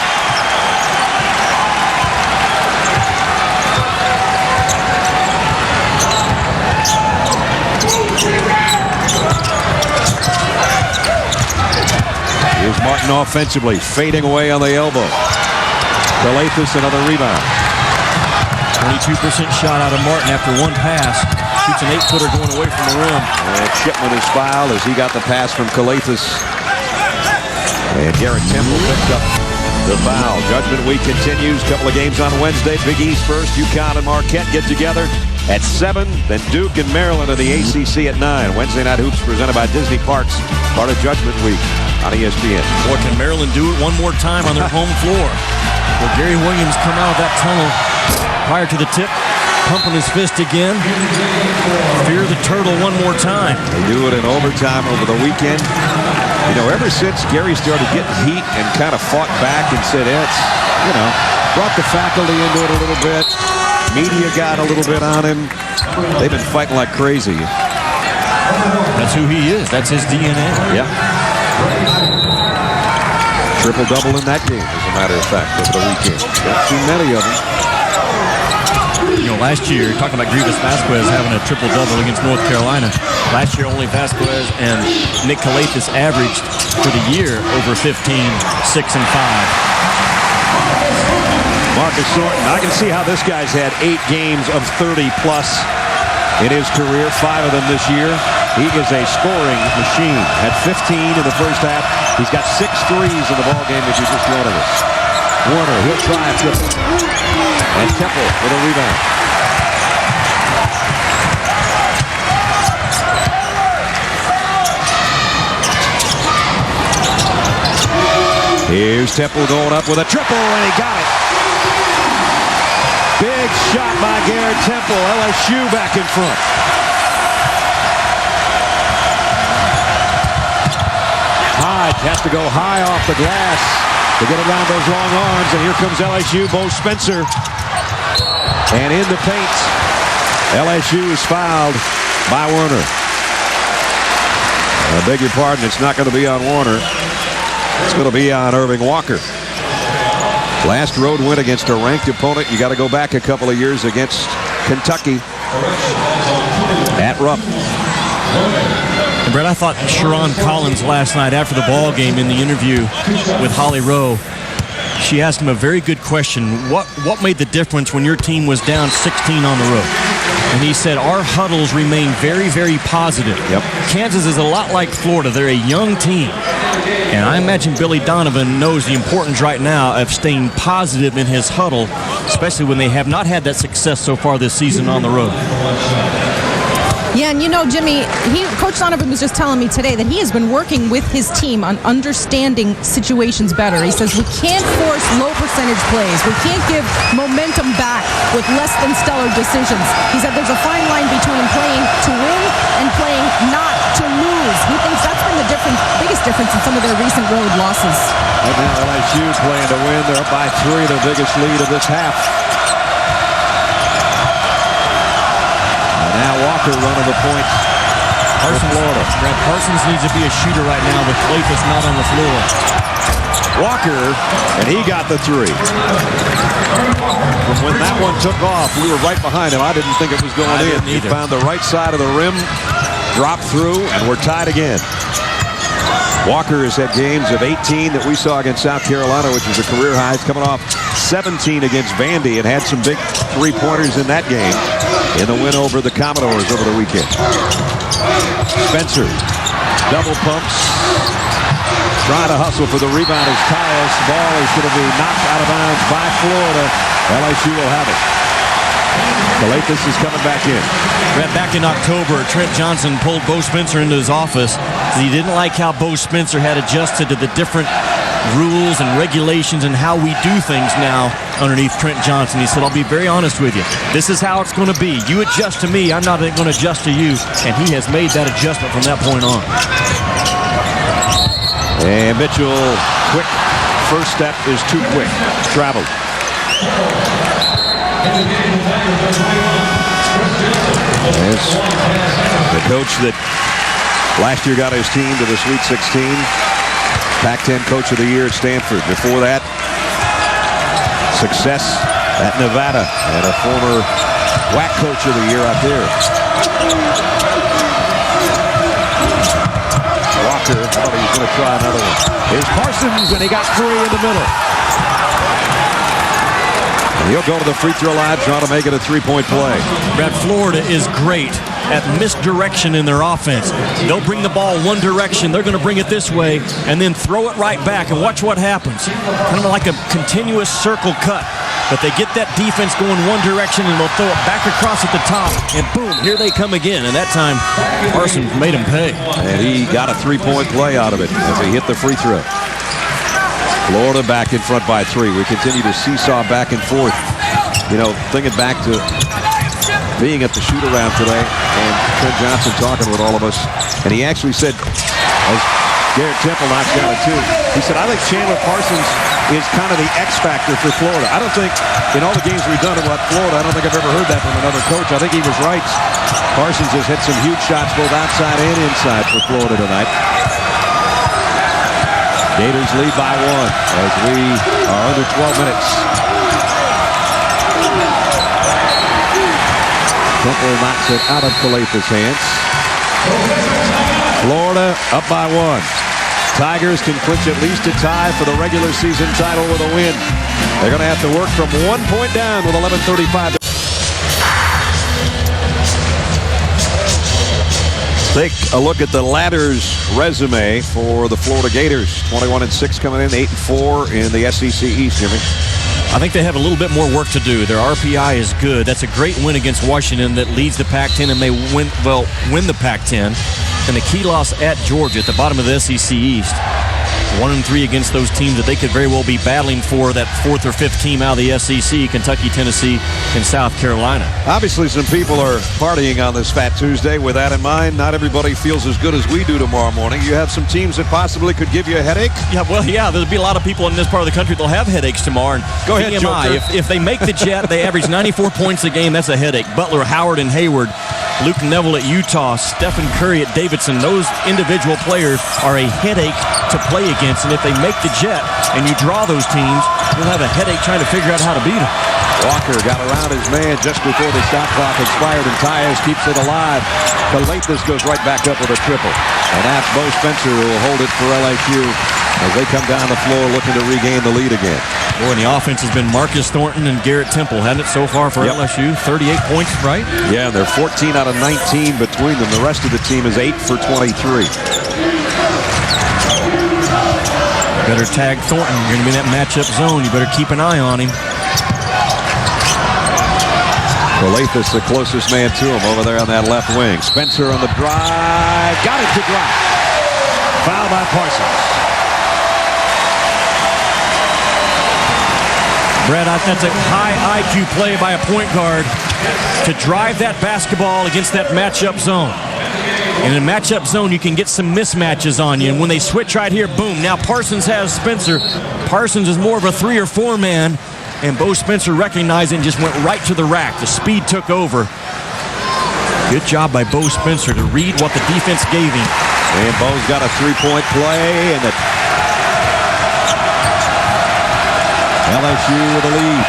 Here's Martin offensively, fading away on the elbow. Kalathis, another rebound. 22% shot out of Martin after one pass. Shoots an 8-footer going away from the rim. And Shipman is fouled as he got the pass from Kalathis. And Garrett Temple picked up the foul. Judgment week continues. Couple of games on Wednesday. Big East first. UConn and Marquette get together at 7. Then Duke and Maryland in the ACC at 9. Wednesday Night Hoops presented by Disney Parks. Part of Judgment Week on ESPN. Boy, can Maryland do it one more time on their home floor? Will Gary Williams come out of that tunnel prior to the tip, pumping his fist again? Fear the turtle one more time. They do it in overtime over the weekend. You know, ever since Gary started getting heat and kind of fought back and said, it's, you know, brought the faculty into it a little bit. Media got a little bit on him. They've been fighting like crazy. That's who he is. That's his DNA. Yeah. Triple-double in that game, as a matter of fact, over the weekend. Don't see many of them. You know, last year, talking about Grievous Vasquez having a triple-double against North Carolina. Last year, only Vasquez and Nick Kalathis averaged for the year over 15, 6, and 5. Marcus Thornton, I can see how this guy's had 8 games of 30-plus in his career, 5 of them this year. He is a scoring machine. Had 15 in the first half. He's got 6 threes in the ballgame, which is just one of us. Warner, he'll try a triple. And Temple with a rebound. Here's Temple going up with a triple, and he got it. Big shot by Garrett Temple. LSU back in front. Hodge has to go high off the glass to get around those long arms, and here comes LSU. Bo Spencer, and in the paint, LSU is fouled by Warner. I beg your pardon, it's not going to be on Warner. It's going to be on Irving Walker. Last road win against a ranked opponent. You got to go back a couple of years against Kentucky at Rupp. And Brett, I thought Sharon Collins last night after the ball game in the interview with Holly Rowe, she asked him a very good question. What made the difference when your team was down 16 on the road? And he said, our huddles remain very, very positive. Yep. Kansas is a lot like Florida. They're a young team. And I imagine Billy Donovan knows the importance right now of staying positive in his huddle, especially when they have not had that success so far this season on the road. Yeah, and you know, Jimmy, Coach Donovan was just telling me today that he has been working with his team on understanding situations better. He says we can't force low percentage plays. We can't give momentum back with less than stellar decisions. He said there's a fine line between playing to win and playing not to lose. He thinks that's been the biggest difference in some of their recent road losses. Right now, LSU playing to win. They're up by 3, their biggest lead of this half. Now Walker running the point for Florida. Brad Parsons needs to be a shooter right now with Kalathis not on the floor. Walker, and he got the 3. From when that one took off, we were right behind him. I didn't think it was going in. He found the right side of the rim, dropped through, and we're tied again. Walker has had games of 18 that we saw against South Carolina, which is a career high. He's coming off 17 against Vandy and had some big 3-pointers in that game in the win over the Commodores over the weekend. Spencer, double pumps, trying to hustle for the rebound as Tyus. Ball is going to be knocked out of bounds by Florida. LSU will have it. Calathis is coming back in. Back in October, Trent Johnson pulled Bo Spencer into his office. He didn't like how Bo Spencer had adjusted to the different rules and regulations and how we do things now underneath Trent Johnson. He said, I'll be very honest with you. This is how it's going to be. You adjust to me, I'm not going to adjust to you. And he has made that adjustment from that point on. And Mitchell, quick. First step is too quick. Traveled. There's the coach that last year got his team to the Sweet 16. Pac-10 Coach of the Year at Stanford. Before that, success at Nevada and a former WAC Coach of the Year out there. Walker thought he was going to try another one. Here's Parsons, and he got 3 in the middle. And he'll go to the free throw line, trying to make it a 3-point play. Brad, Florida is great at misdirection in their offense. They'll bring the ball one direction, they're going to bring it this way, and then throw it right back, and watch what happens. Kind of like a continuous circle cut. But they get that defense going one direction, and they'll throw it back across at the top, and boom, here they come again. And that time, Parsons made him pay. And he got a 3-point play out of it as he hit the free throw. Florida back in front by 3. We continue to seesaw back and forth. You know, thinking back to being at the shoot-around today, and Trent Johnson talking with all of us, and he actually said, as Garrett Temple knocks down a 2, he said, I think Chandler Parsons is kind of the X factor for Florida. I don't think, in all the games we've done about Florida, I don't think I've ever heard that from another coach. I think he was right. Parsons has hit some huge shots both outside and inside for Florida tonight. Gators lead by 1 as we are under 12 minutes. Temple knocks it out of Calathis' hands. Florida up by 1. Tigers can clinch at least a tie for the regular season title with a win. They're going to have to work from 1 point down with 11:35. Take a look at the ladder's resume for the Florida Gators. 21-6 coming in, 8-4 in the SEC East, Jimmy. I think they have a little bit more work to do. Their RPI is good. That's a great win against Washington that leads the Pac-10 and may win the Pac-10. And the key loss at Georgia at the bottom of the SEC East. 1-3 against those teams that they could very well be battling for that 4th or 5th team out of the SEC, Kentucky, Tennessee, and South Carolina. Obviously, some people are partying on this Fat Tuesday. With that in mind, not everybody feels as good as we do tomorrow morning. You have some teams that possibly could give you a headache? Yeah, there'll be a lot of people in this part of the country that'll have headaches tomorrow. And go ahead, Joker. If they make the Jet, they average 94 points a game. That's a headache. Butler, Howard, and Hayward. Luke Neville at Utah, Stephen Curry at Davidson. Those individual players are a headache to play against. And if they make the Jet and you draw those teams, you'll have a headache trying to figure out how to beat them. Walker got around his man just before the shot clock expired, and Tyus keeps it alive. Calathis goes right back up with a triple. And that's Bo Spencer who will hold it for LSU as they come down the floor looking to regain the lead again. Boy, and the offense has been Marcus Thornton and Garrett Temple, hasn't it, so far for LSU? 38 points, right? Yeah, they're 14 out of 19 between them. The rest of the team is 8 for 23. Better tag Thornton. You're going to be in that matchup zone. You better keep an eye on him. Calathis, the closest man to him over there on that left wing. Spencer on the drive. Got it to drop. Foul by Parsons. Brad, that's a high IQ play by a point guard to drive that basketball against that matchup zone. And in a matchup zone, you can get some mismatches on you. And when they switch right here, boom. Now Parsons has Spencer. Parsons is more of a 3 or 4 man. And Bo Spencer recognized it and just went right to the rack. The speed took over. Good job by Bo Spencer to read what the defense gave him. And Bo's got a 3-point play. And the LSU with the lead.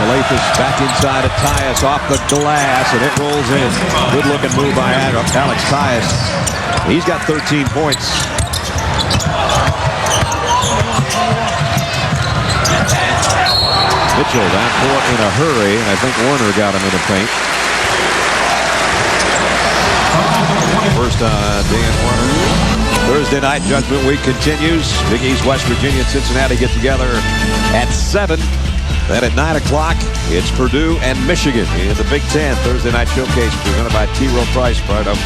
Calathis back inside of Tyus off the glass, and it rolls in. Good-looking move by Alex Tyus. He's got 13 points. Mitchell down court in a hurry, and I think Warner got him in the paint. First on Dan Warner. Thursday night Judgment Week continues. Big East, West Virginia, and Cincinnati get together at 7. Then at 9 o'clock, it's Purdue and Michigan in the Big Ten Thursday night showcase presented by T. Rowe Price, part of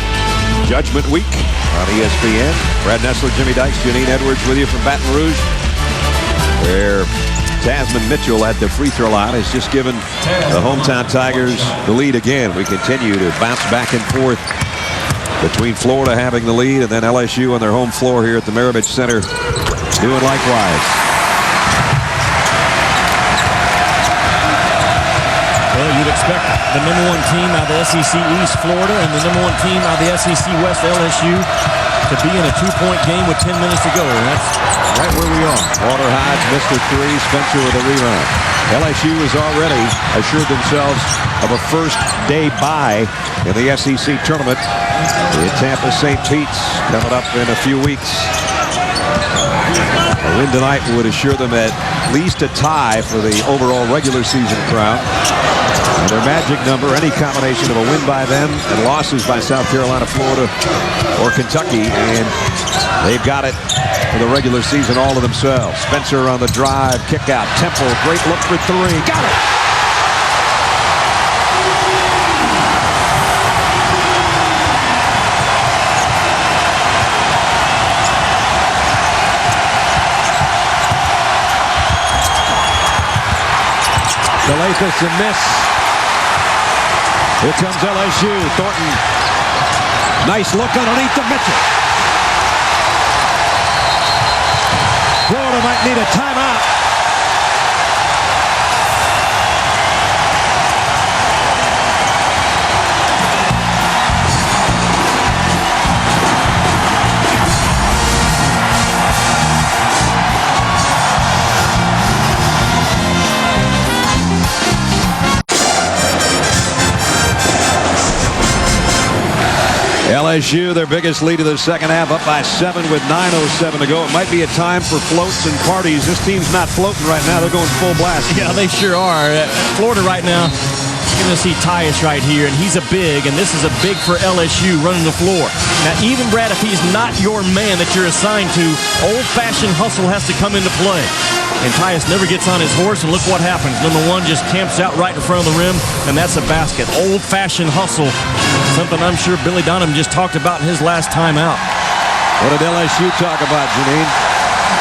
Judgment Week on ESPN. Brad Nessler, Jimmy Dykes, Janine Edwards with you from Baton Rouge, where Tasman Mitchell at the free throw line has just given the hometown Tigers the lead again. We continue to bounce back and forth between Florida having the lead and then LSU on their home floor here at the Maravich Center doing likewise. Well, you'd expect the #1 team out of the SEC East, Florida, and the #1 team out of the SEC West, LSU, to be in a 2-point game with 10 minutes to go. And that's right where we are. Walter Hodge missed a 3, Spencer with a rebound. LSU has already assured themselves of a first-day bye in the SEC tournament in Tampa St. Pete's coming up in a few weeks. A win tonight would assure them at least a tie for the overall regular season crown. And their magic number, any combination of a win by them and losses by South Carolina, Florida, or Kentucky, and they've got it for the regular season all to themselves. Spencer on the drive, kick out, Temple, great look for 3, got it! Galethus and miss. Here comes LSU. Thornton. Nice look underneath to Mitchell. Florida might need a timeout. LSU, their biggest lead of the second half, up by 7 with 9:07 to go. It might be a time for floats and parties. This team's not floating right now. They're going full blast. Yeah, they sure are. Florida right now, you're going to see Tyus right here, and he's a big, and this is a big for LSU running the floor. Now, even, Brad, if he's not your man that you're assigned to, old-fashioned hustle has to come into play. And Tyus never gets on his horse, and look what happens. #1 just camps out right in front of the rim, and that's a basket. Old-fashioned hustle, something I'm sure Billy Donovan just talked about in his last time out. What did LSU talk about, Janine?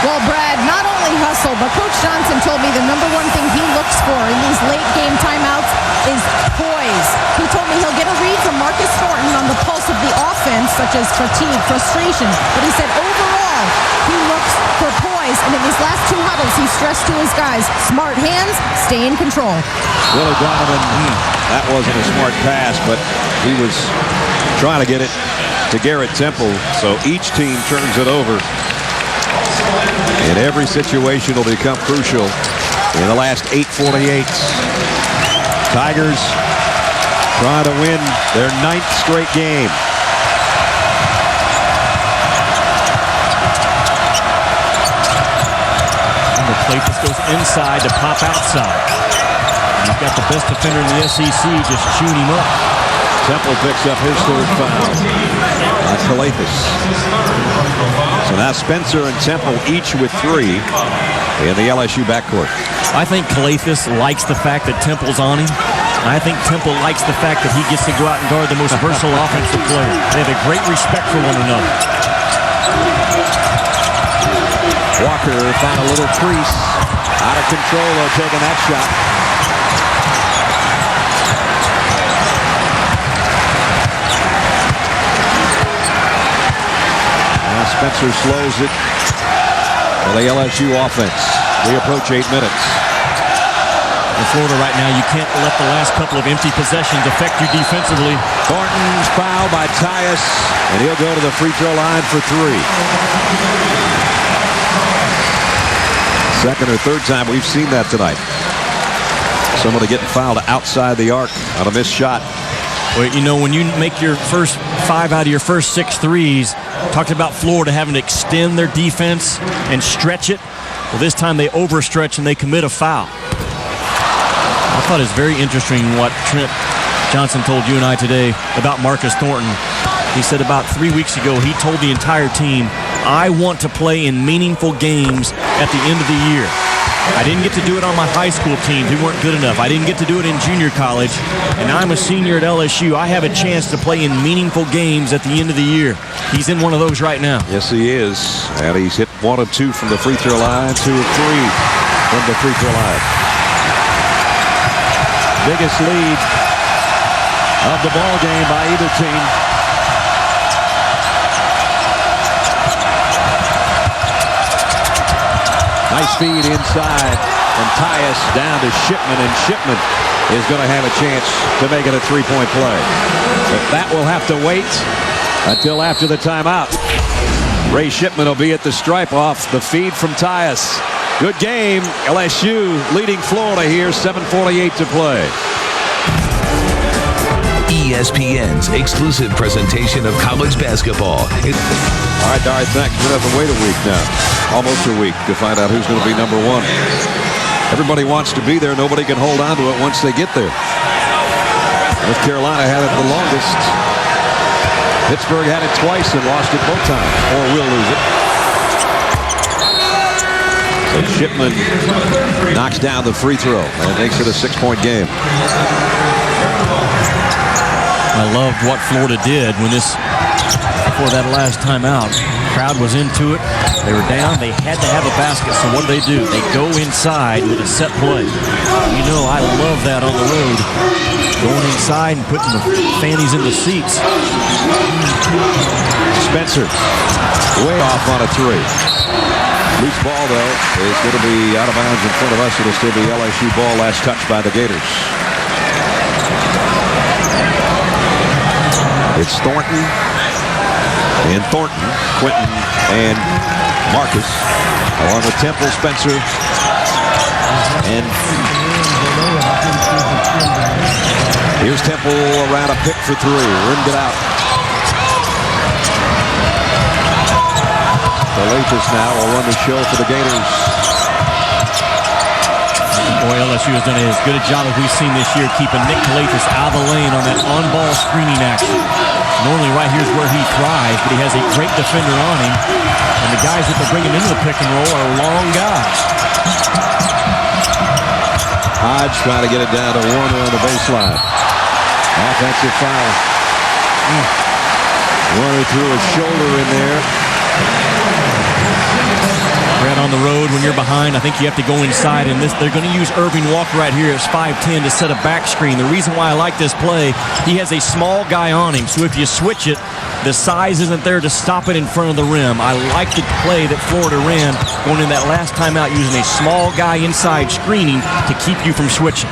Well, Brad, not only hustle, but Coach Johnson told me the #1 thing he looks for in these late-game timeouts is poise. He told me he'll get a read from Marcus Thornton on the pulse of the offense, such as fatigue, frustration. But he said overall, he looks for poise. And in these last 2 huddles, he stressed to his guys, smart hands, stay in control. Billy Donovan, that wasn't a smart pass, but he was trying to get it to Garrett Temple. So each team turns it over. And every situation will become crucial in the last 8:48. Tigers trying to win their 9th straight game. Clayton goes inside to pop outside. He's got the best defender in the SEC just chewing him up. Temple picks up his 3rd foul. Calathis. So now Spencer and Temple each with 3 in the LSU backcourt. I think Calathis likes the fact that Temple's on him. I think Temple likes the fact that he gets to go out and guard the most versatile offensive player. They have a great respect for one another. Walker found a little crease. Out of control though, taking that shot. Now Spencer slows it for the LSU offense. We approach 8 minutes. In Florida right now, you can't let the last couple of empty possessions affect you defensively. Thornton's foul by Tyus, and he'll go to the free throw line for 3. Second or third time we've seen that tonight. Somebody getting fouled outside the arc on a missed shot. Well, you know, when you make your first 5 out of your first 6 threes, talked about Florida having to extend their defense and stretch it. Well, this time they overstretch and they commit a foul. I thought it was very interesting what Trent Johnson told you and I today about Marcus Thornton. He said about 3 weeks ago he told the entire team, I want to play in meaningful games at the end of the year. I didn't get to do it on my high school teams. We weren't good enough. I didn't get to do it in junior college. And I'm a senior at LSU. I have a chance to play in meaningful games at the end of the year. He's in one of those right now. Yes, he is. And he's hit 1 of 2 from the free throw line, 2 of 3 from the free throw line. Biggest lead of the ball game by either team. Nice feed inside from Tyus down to Shipman, and Shipman is going to have a chance to make it a three-point play. But that will have to wait until after the timeout. Ray Shipman will be at the stripe off the feed from Tyus. Good game. LSU leading Florida here, 7:48 to play. ESPN's exclusive presentation of college basketball. All right, Darius, next. We're going to have to wait a week now. Almost a week to find out who's going to be number 1. Everybody wants to be there. Nobody can hold on to it once they get there. North Carolina had it the longest. Pittsburgh had it twice and lost it both times, or will lose it. So Shipman knocks down the free throw and makes it a 6-point game. I loved what Florida did when before that last timeout. Crowd was into it. They were down. They had to have a basket. So what do? They go inside with a set play. You know, I love that on the road. Going inside and putting the fannies in the seats. Spencer way off on a 3. Loose ball, though, is going to be out of bounds in front of us. It'll still be LSU ball, last touch by the Gators. It's Thornton and Thornton, Quentin and Marcus, along with Temple, Spencer, and here's Temple around a pick for 3. Rimmed it out. Calathis now will run the show for the Gators. Boy, LSU has done as good a job as we've seen this year keeping Nick Calathis out of the lane on that on-ball screening action. Normally right here's where he thrives, but he has a great defender on him. And the guys that they're bringing into the pick and roll are long guys. Hodge trying to get it down to Warner on the baseline. Offensive foul. Warner threw his shoulder in there. Brad, on the road, when you're behind, I think you have to go inside. And they're going to use Irving Walker right here as 5'10" to set a back screen. The reason why I like this play, he has a small guy on him. So if you switch it, the size isn't there to stop it in front of the rim. I like the play that Florida ran going in that last timeout, using a small guy inside screening to keep you from switching.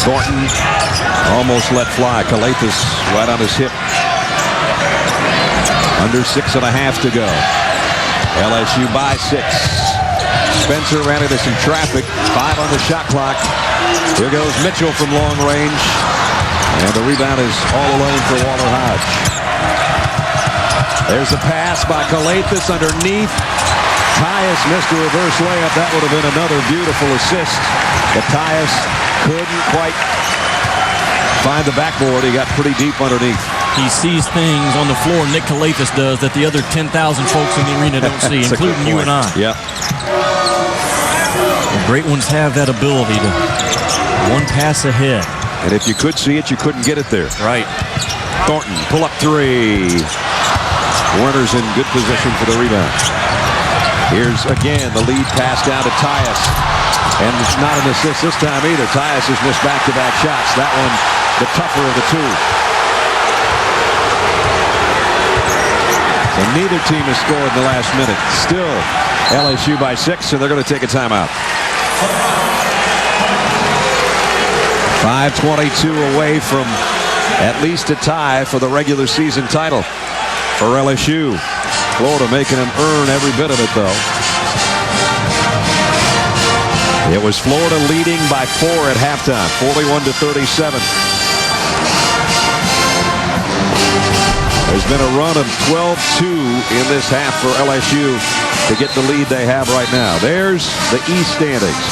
Thornton almost let fly. Calathis right on his hip. Under 6.5 to go. LSU by 6. Spencer ran into some traffic. 5 on the shot clock. Here goes Mitchell from long range. And the rebound is all alone for Walter Hodge. There's a pass by Calathis underneath. Tyus missed a reverse layup. That would have been another beautiful assist. But Tyus couldn't quite find the backboard. He got pretty deep underneath. He sees things on the floor, Nick Calathis does, that the other 10,000 folks in the arena don't see, including you and I. Yeah. The great ones have that ability to one pass ahead. And if you could see it, you couldn't get it there. Right. Thornton, pull up 3. Warner's in good position for the rebound. Here's again the lead pass down to Tyus. And it's not an assist this time either. Tyus has missed back-to-back shots. That one, the tougher of the 2. So neither team has scored in the last minute. Still LSU by 6, so they're going to take a timeout. 5:22 away from at least a tie for the regular season title for LSU. Florida making them earn every bit of it, though. It was Florida leading by 4 at halftime, 41-37. There's been a run of 12-2 in this half for LSU to get the lead they have right now. There's the East standings.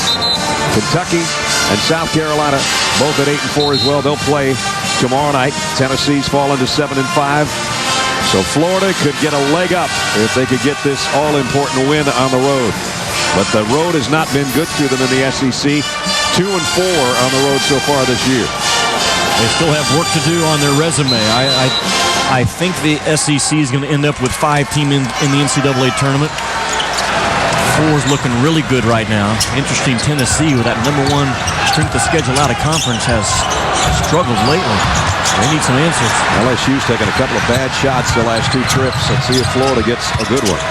Kentucky and South Carolina, both at 8-4 as well. They'll play tomorrow night. Tennessee's fallen to 7-5. So Florida could get a leg up if they could get this all-important win on the road. But the road has not been good through them in the SEC. 2-4 on the road so far this year. They still have work to do on their resume. I think the SEC is going to end up with 5 teams in the NCAA tournament. 4 is looking really good right now. Interesting, Tennessee with that #1 strength of schedule out of conference has struggled lately. They need some answers. LSU's taken a couple of bad shots the last 2 trips. Let's see if Florida gets a good one.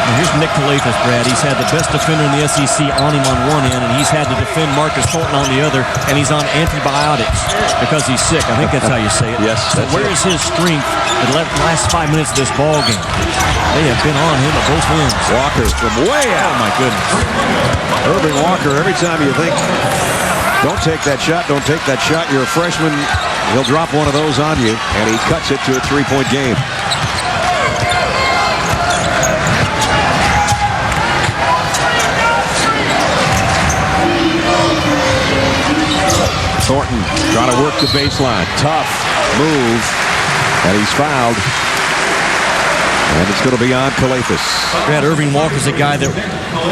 And here's Nick Calathis, Brad. He's had the best defender in the SEC on him on one end, and he's had to defend Marcus Thornton on the other, and he's on antibiotics because he's sick. I think that's how you say it. Yes. So where is his strength in the last 5 minutes of this ball game? They have been on him at both ends. Walker from way out. Oh, my goodness. Irving Walker, every time you think, don't take that shot, don't take that shot, you're a freshman, he'll drop one of those on you, and he cuts it to a 3-point game. Thornton trying to work the baseline. Tough move, and he's fouled. And it's going to be on Calathis. Brad, Irving Walker's a guy that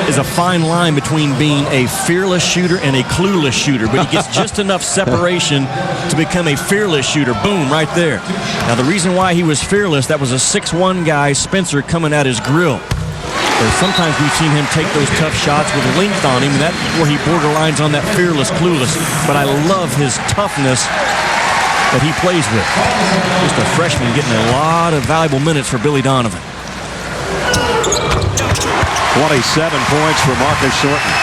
is a fine line between being a fearless shooter and a clueless shooter, but he gets just enough separation to become a fearless shooter. Boom, right there. Now, the reason why he was fearless, that was a 6'1 guy, Spencer, coming at his grill. Or sometimes we've seen him take those tough shots with length on him, and that's where he borderlines on that fearless, clueless. But I love his toughness that he plays with. Just a freshman getting a lot of valuable minutes for Billy Donovan. 27 points for Marcus Thornton.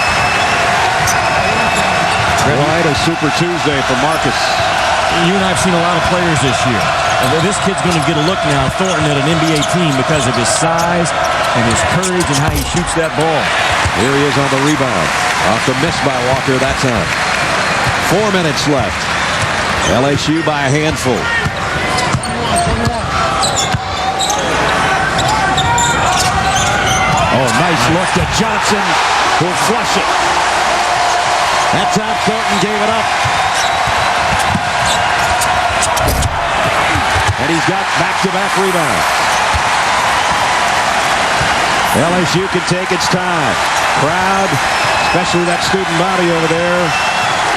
Quite a Super Tuesday for Marcus. You and I have seen a lot of players this year. And this kid's going to get a look now, Thornton, at an NBA team because of his size and his courage and how he shoots that ball. Here he is on the rebound. Off the miss by Walker that time. 4 minutes left. LSU by a handful. Oh, nice look to Johnson, who'll flush it. That time Thornton gave it up. And he's got back-to-back rebounds. LSU can take its time. Crowd, especially that student body over there.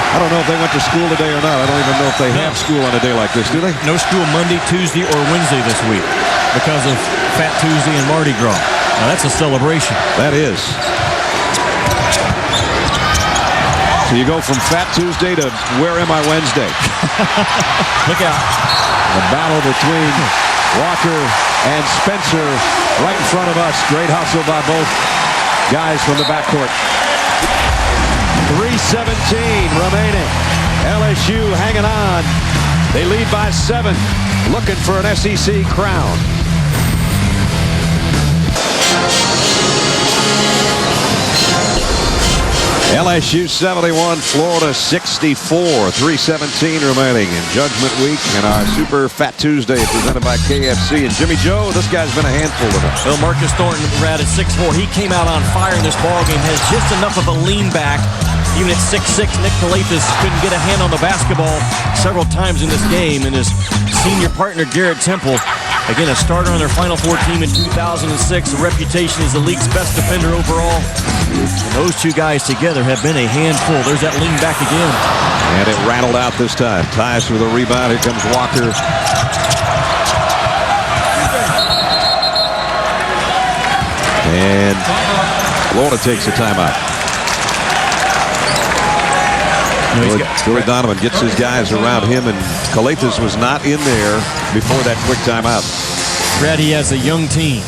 I don't know if they went to school today or not. I don't even know if they have school on a day like this, do they? No school Monday, Tuesday, or Wednesday this week because of Fat Tuesday and Mardi Gras. Now, that's a celebration. That is. So you go from Fat Tuesday to Where Am I Wednesday? Look out. The battle between Walker and Spencer right in front of us. Great hustle by both guys from the backcourt. 3:17 remaining. LSU hanging on. They lead by 7. Looking for an SEC crown. LSU 71, Florida 64. 3:17 remaining in Judgment Week and our Super Fat Tuesday presented by KFC. And Jimmy Joe, this guy's been a handful of us. Well, Marcus Thornton, Brad, at 6'4", he came out on fire in this ballgame, has just enough of a lean back. Even at 6'6", Nick Calathis couldn't get a hand on the basketball several times in this game. And his senior partner, Garrett Temple, again, a starter on their Final Four team in 2006. A reputation as the league's best defender overall. And those two guys together have been a handful. There's that lean back again. And it rattled out this time. Ties with a rebound. Here comes Walker. And Florida takes a timeout. Billy Donovan gets his guys around him, and Calathis was not in there before that quick timeout. Brad, he has a young team.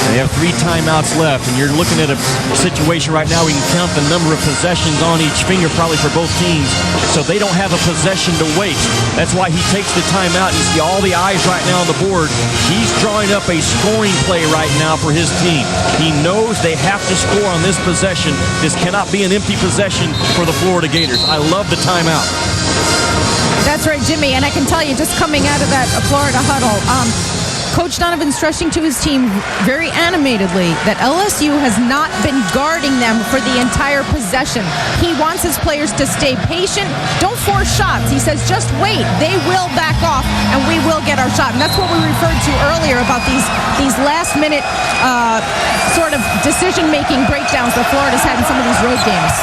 They have 3 timeouts left, and you're looking at a situation right now where you can count the number of possessions on each finger probably for both teams, so they don't have a possession to waste. That's why he takes the timeout. You see all the eyes right now on the board. He's drawing up a scoring play right now for his team. He knows they have to score on this possession. This cannot be an empty possession for the Florida Gators. I love the timeout. That's right, Jimmy, and I can tell you just coming out of that Florida huddle, Coach Donovan stressing to his team very animatedly that LSU has not been guarding them for the entire possession. He wants his players to stay patient. Don't force shots. He says, just wait. They will back off, and we will get our shot. And that's what we referred to earlier about these last-minute sort of decision-making breakdowns that Florida's had in some of these road games.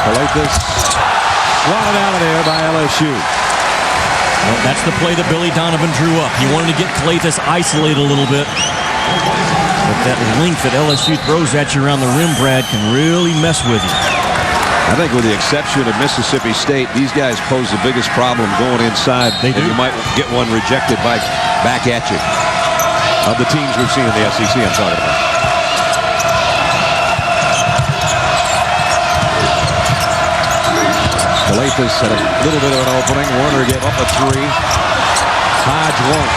Calathes swatted out of there by LSU. Well, that's the play that Billy Donovan drew up. He wanted to get Calathes isolated a little bit. But that length that LSU throws at you around the rim, Brad, can really mess with you. I think with the exception of Mississippi State, these guys pose the biggest problem going inside. They do. And you might get one rejected back at you. Of the teams we've seen in the SEC, I'm talking about. Calathes had a little bit of an opening. Warner gave up a three. Hodge won't.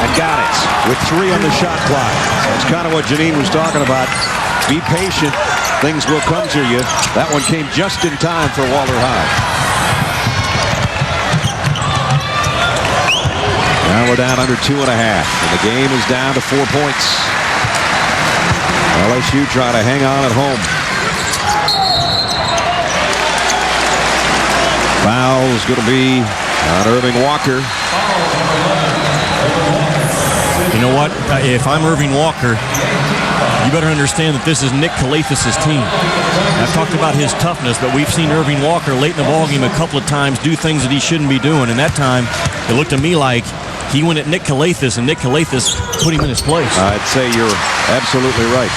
And got it with 3 on the shot clock. That's kind of what Janine was talking about. Be patient. Things will come to you. That one came just in time for Walter Hodge. Now we're down under 2.5. And the game is down to 4 points. LSU trying to hang on at home. Foul is going to be on Irving Walker. You know what? If I'm Irving Walker, you better understand that this is Nick Calathes' team. I've talked about his toughness, but we've seen Irving Walker late in the ballgame a couple of times do things that he shouldn't be doing. And that time, it looked to me like he went at Nick Calathes, and Nick Calathes put him in his place. I'd say you're absolutely right.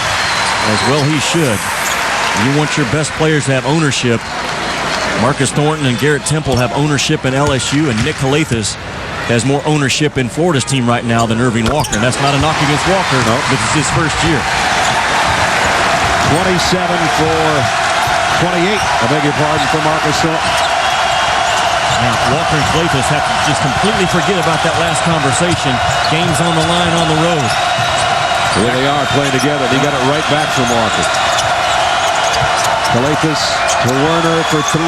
As well he should. You want your best players to have ownership. Marcus Thornton and Garrett Temple have ownership in LSU, and Nick Calathes has more ownership in Florida's team right now than Irving Walker. And that's not a knock against Walker, no, but it's his first year. 27 for 28. I beg your pardon for Marcus Thornton. Now, Walker and Calathes have to just completely forget about that last conversation. Game's on the line on the road. Here they are playing together. He got it right back from Walker. Calathes to Werner for 3.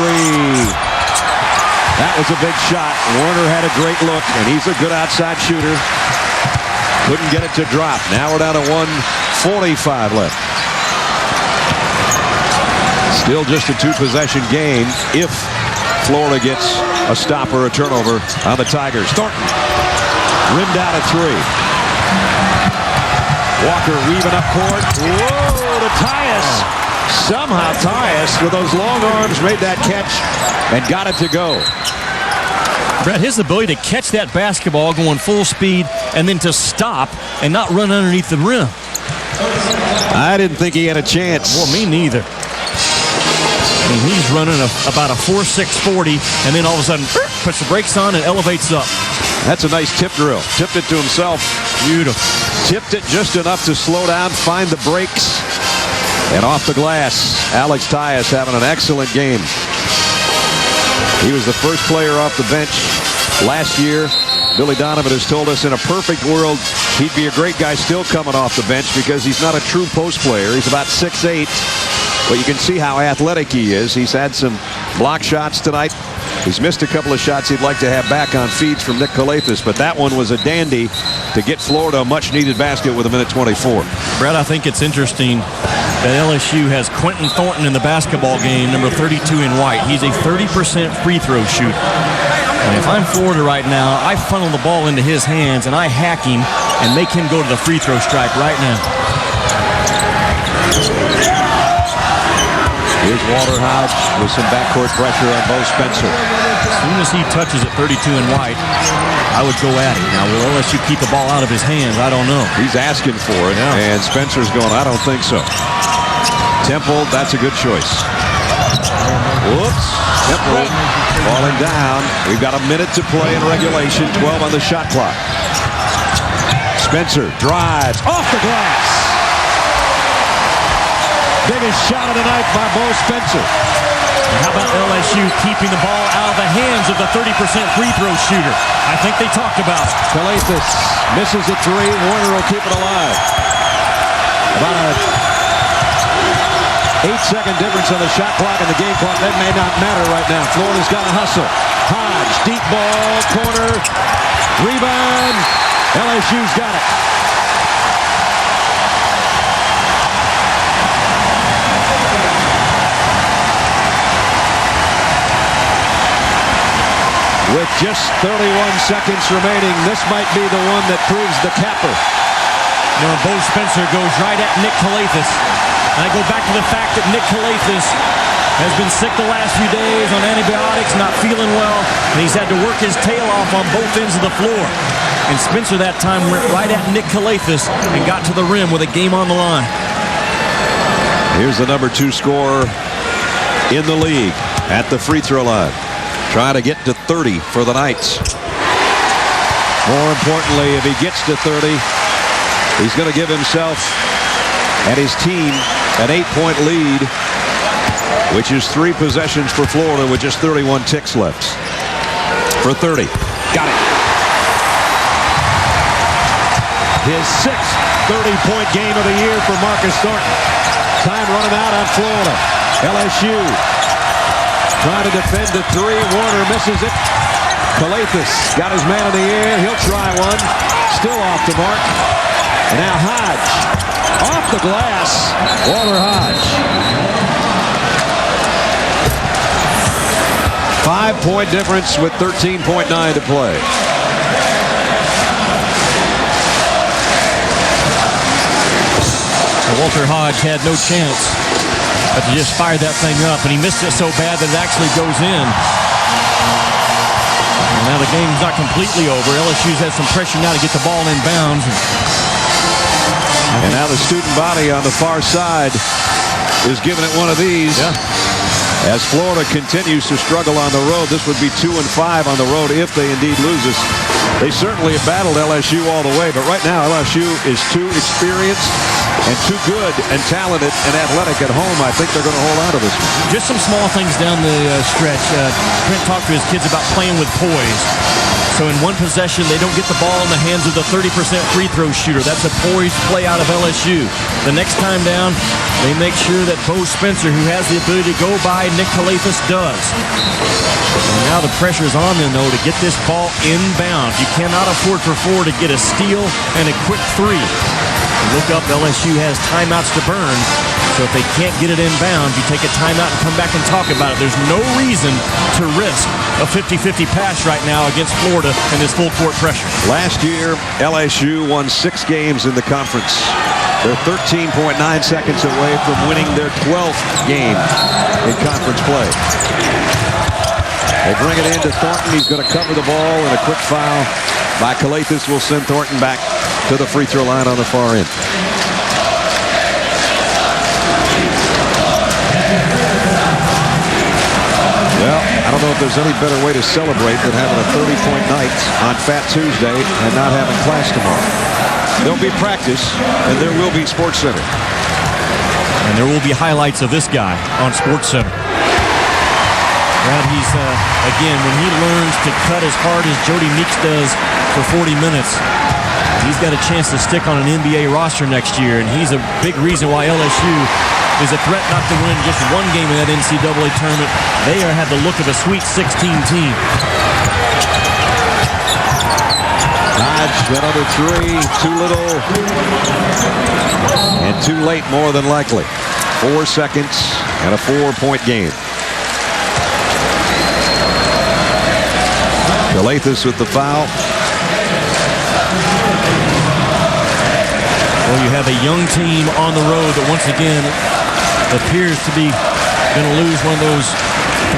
That was a big shot. Werner had a great look, and he's a good outside shooter. Couldn't get it to drop. Now we're down to 1:45 left. Still just a 2-possession game if Florida gets a stop or a turnover on the Tigers. Thornton rimmed out a 3. Walker weaving up court. Whoa, to Tyus. Somehow Tyus, with those long arms, made that catch and got it to go. Brett, his ability to catch that basketball going full speed and then to stop and not run underneath the rim. I didn't think he had a chance. Well, me neither. I mean, he's running about a 4.6 40, and then all of a sudden puts the brakes on and elevates up. That's a nice tip drill. Tipped it to himself. Beautiful. Tipped it just enough to slow down, find the brakes, and off the glass. Alex Tyus having an excellent game. He was the first player off the bench last year. Billy Donovan has told us in a perfect world he'd be a great guy still coming off the bench because he's not a true post player. He's about 6'8", but you can see how athletic he is. He's had some block shots tonight. He's missed a couple of shots he'd like to have back on feeds from Nick Calathes, but that one was a dandy to get Florida a much-needed basket with 1:24. Brett, I think it's interesting that LSU has Quentin Thornton in the basketball game, number 32 in white. He's a 30% free throw shooter. And if I'm Florida right now, I funnel the ball into his hands and I hack him and make him go to the free throw stripe right now. Here's Walter Hodge with some backcourt pressure on Bo Spencer. As soon as he touches at 32 in white, I would go at him. Now, will LSU keep the ball out of his hands? I don't know. He's asking for it, yeah. And Spencer's going, I don't think so. Temple, that's a good choice. Whoops. Temple falling down. We've got a minute to play in regulation, 12 on the shot clock. Spencer drives off the glass. Biggest shot of the night by Bo Spencer. And how about LSU keeping the ball out of the hands of the 30% free throw shooter? I think they talked about it. Calathes misses a 3. Warner will keep it alive. About a 8-second difference on the shot clock and the game clock. That may not matter right now. Florida's got to hustle. Hodge, deep ball, corner, rebound. LSU's got it. With just 31 seconds remaining, this might be the one that proves the capper. You know, Bo Spencer goes right at Nick Calathis. And I go back to the fact that Nick Calathis has been sick the last few days on antibiotics, not feeling well, and he's had to work his tail off on both ends of the floor. And Spencer that time went right at Nick Calathis and got to the rim with a game on the line. Here's the number 2 scorer in the league at the free throw line. Trying to get to 30 for the Knights. More importantly, if he gets to 30, he's going to give himself and his team an 8-point lead, which is 3 possessions for Florida with just 31 ticks left. For 30. Got it. His 6th 30-point game of the year for Marcus Thornton. Time running out on Florida. LSU trying to defend the 3. Warner misses it. Calathis got his man in the air. He'll try one. Still off the mark. And now Hodge. Off the glass. Walter Hodge. 5-point difference with 13.9 to play. Walter Hodge had no chance but to just fire that thing up, and he missed it so bad that it actually goes in. And now the game's not completely over. LSU's had some pressure now to get the ball in bounds. And now the student body on the far side is giving it one of these. Yeah. As Florida continues to struggle on the road, this would be 2-5 on the road if they indeed lose this. They certainly have battled LSU all the way, but right now LSU is too experienced and too good and talented and athletic at home. I think they're going to hold on to this one. Just some small things down the stretch. Trent talked to his kids about playing with poise. So in one possession, they don't get the ball in the hands of the 30% free throw shooter. That's a poised play out of LSU. The next time down, they make sure that Bo Spencer, who has the ability to go by Nick Calathis, does. And now the pressure is on them, though, to get this ball inbound. You cannot afford for Florida to get a steal and a quick 3. Look up, LSU has timeouts to burn. So if they can't get it inbound, you take a timeout and come back and talk about it. There's no reason to risk a 50-50 pass right now against Florida in this full court pressure. Last year, LSU won 6 games in the conference. They're 13.9 seconds away from winning their 12th game in conference play. They bring it into Thornton. He's going to cover the ball, and a quick foul by Calathis will send Thornton back to the free throw line on the far end. Well, I don't know if there's any better way to celebrate than having a 30-point night on Fat Tuesday and not having class tomorrow. There'll be practice, and there will be SportsCenter. And there will be highlights of this guy on SportsCenter. Brad, he's, again, when he learns to cut as hard as Jody Meeks does for 40 minutes, he's got a chance to stick on an NBA roster next year, and he's a big reason why LSU is a threat not to win just one game in that NCAA tournament. They have the look of a Sweet 16 team. Hodge, another 3, too little, and too late more than likely. 4 seconds and a 4-point game. Calathis with the foul. Well, you have a young team on the road that once again appears to be going to lose one of those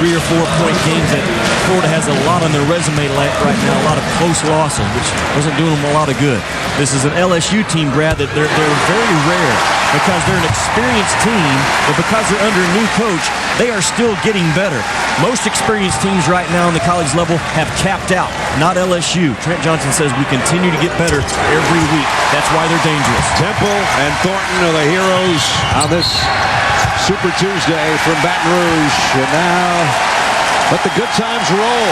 3 or 4 point games that Florida has a lot on their resume right now, a lot of close losses, which wasn't doing them a lot of good. This is an LSU team, Brad, that they're very rare because they're an experienced team, but because they're under a new coach, they are still getting better. Most experienced teams right now on the college level have capped out, not LSU. Trent Johnson says we continue to get better every week. That's why they're dangerous. Temple and Thornton are the heroes on this Super Tuesday from Baton Rouge. And now, let the good times roll.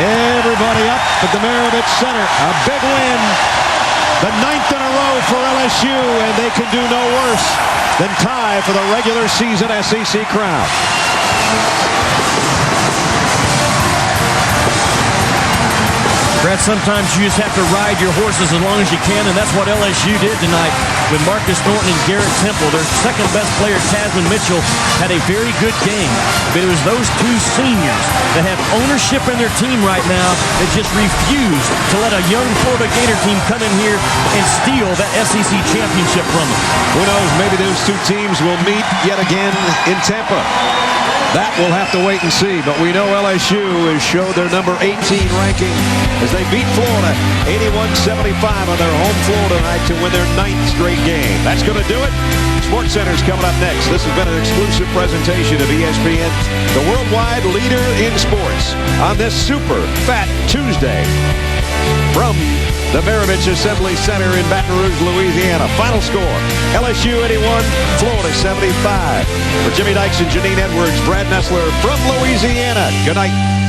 Everybody up at the Maravich Center. A big win The 9th in a row for LSU, and they can do no worse than tie for the regular season SEC crown. Brad, sometimes you just have to ride your horses as long as you can, and that's what LSU did tonight with Marcus Thornton and Garrett Temple. Their second-best player, Tasman Mitchell, had a very good game. But it was those two seniors that have ownership in their team right now that just refuse to let a young Florida Gator team come in here and steal that SEC championship from them. Who knows, maybe those two teams will meet yet again in Tampa. That we'll have to wait and see, but we know LSU has showed their number 18 ranking as they beat Florida 81-75 on their home floor tonight to win their 9th straight game. That's going to do it. Sports Center's coming up next. This has been an exclusive presentation of ESPN, the worldwide leader in sports, on this Super Fat Tuesday from the Maravich Assembly Center in Baton Rouge, Louisiana. Final score, LSU 81, Florida 75. For Jimmy Dykes and Janine Edwards, Brad Nessler from Louisiana. Good night.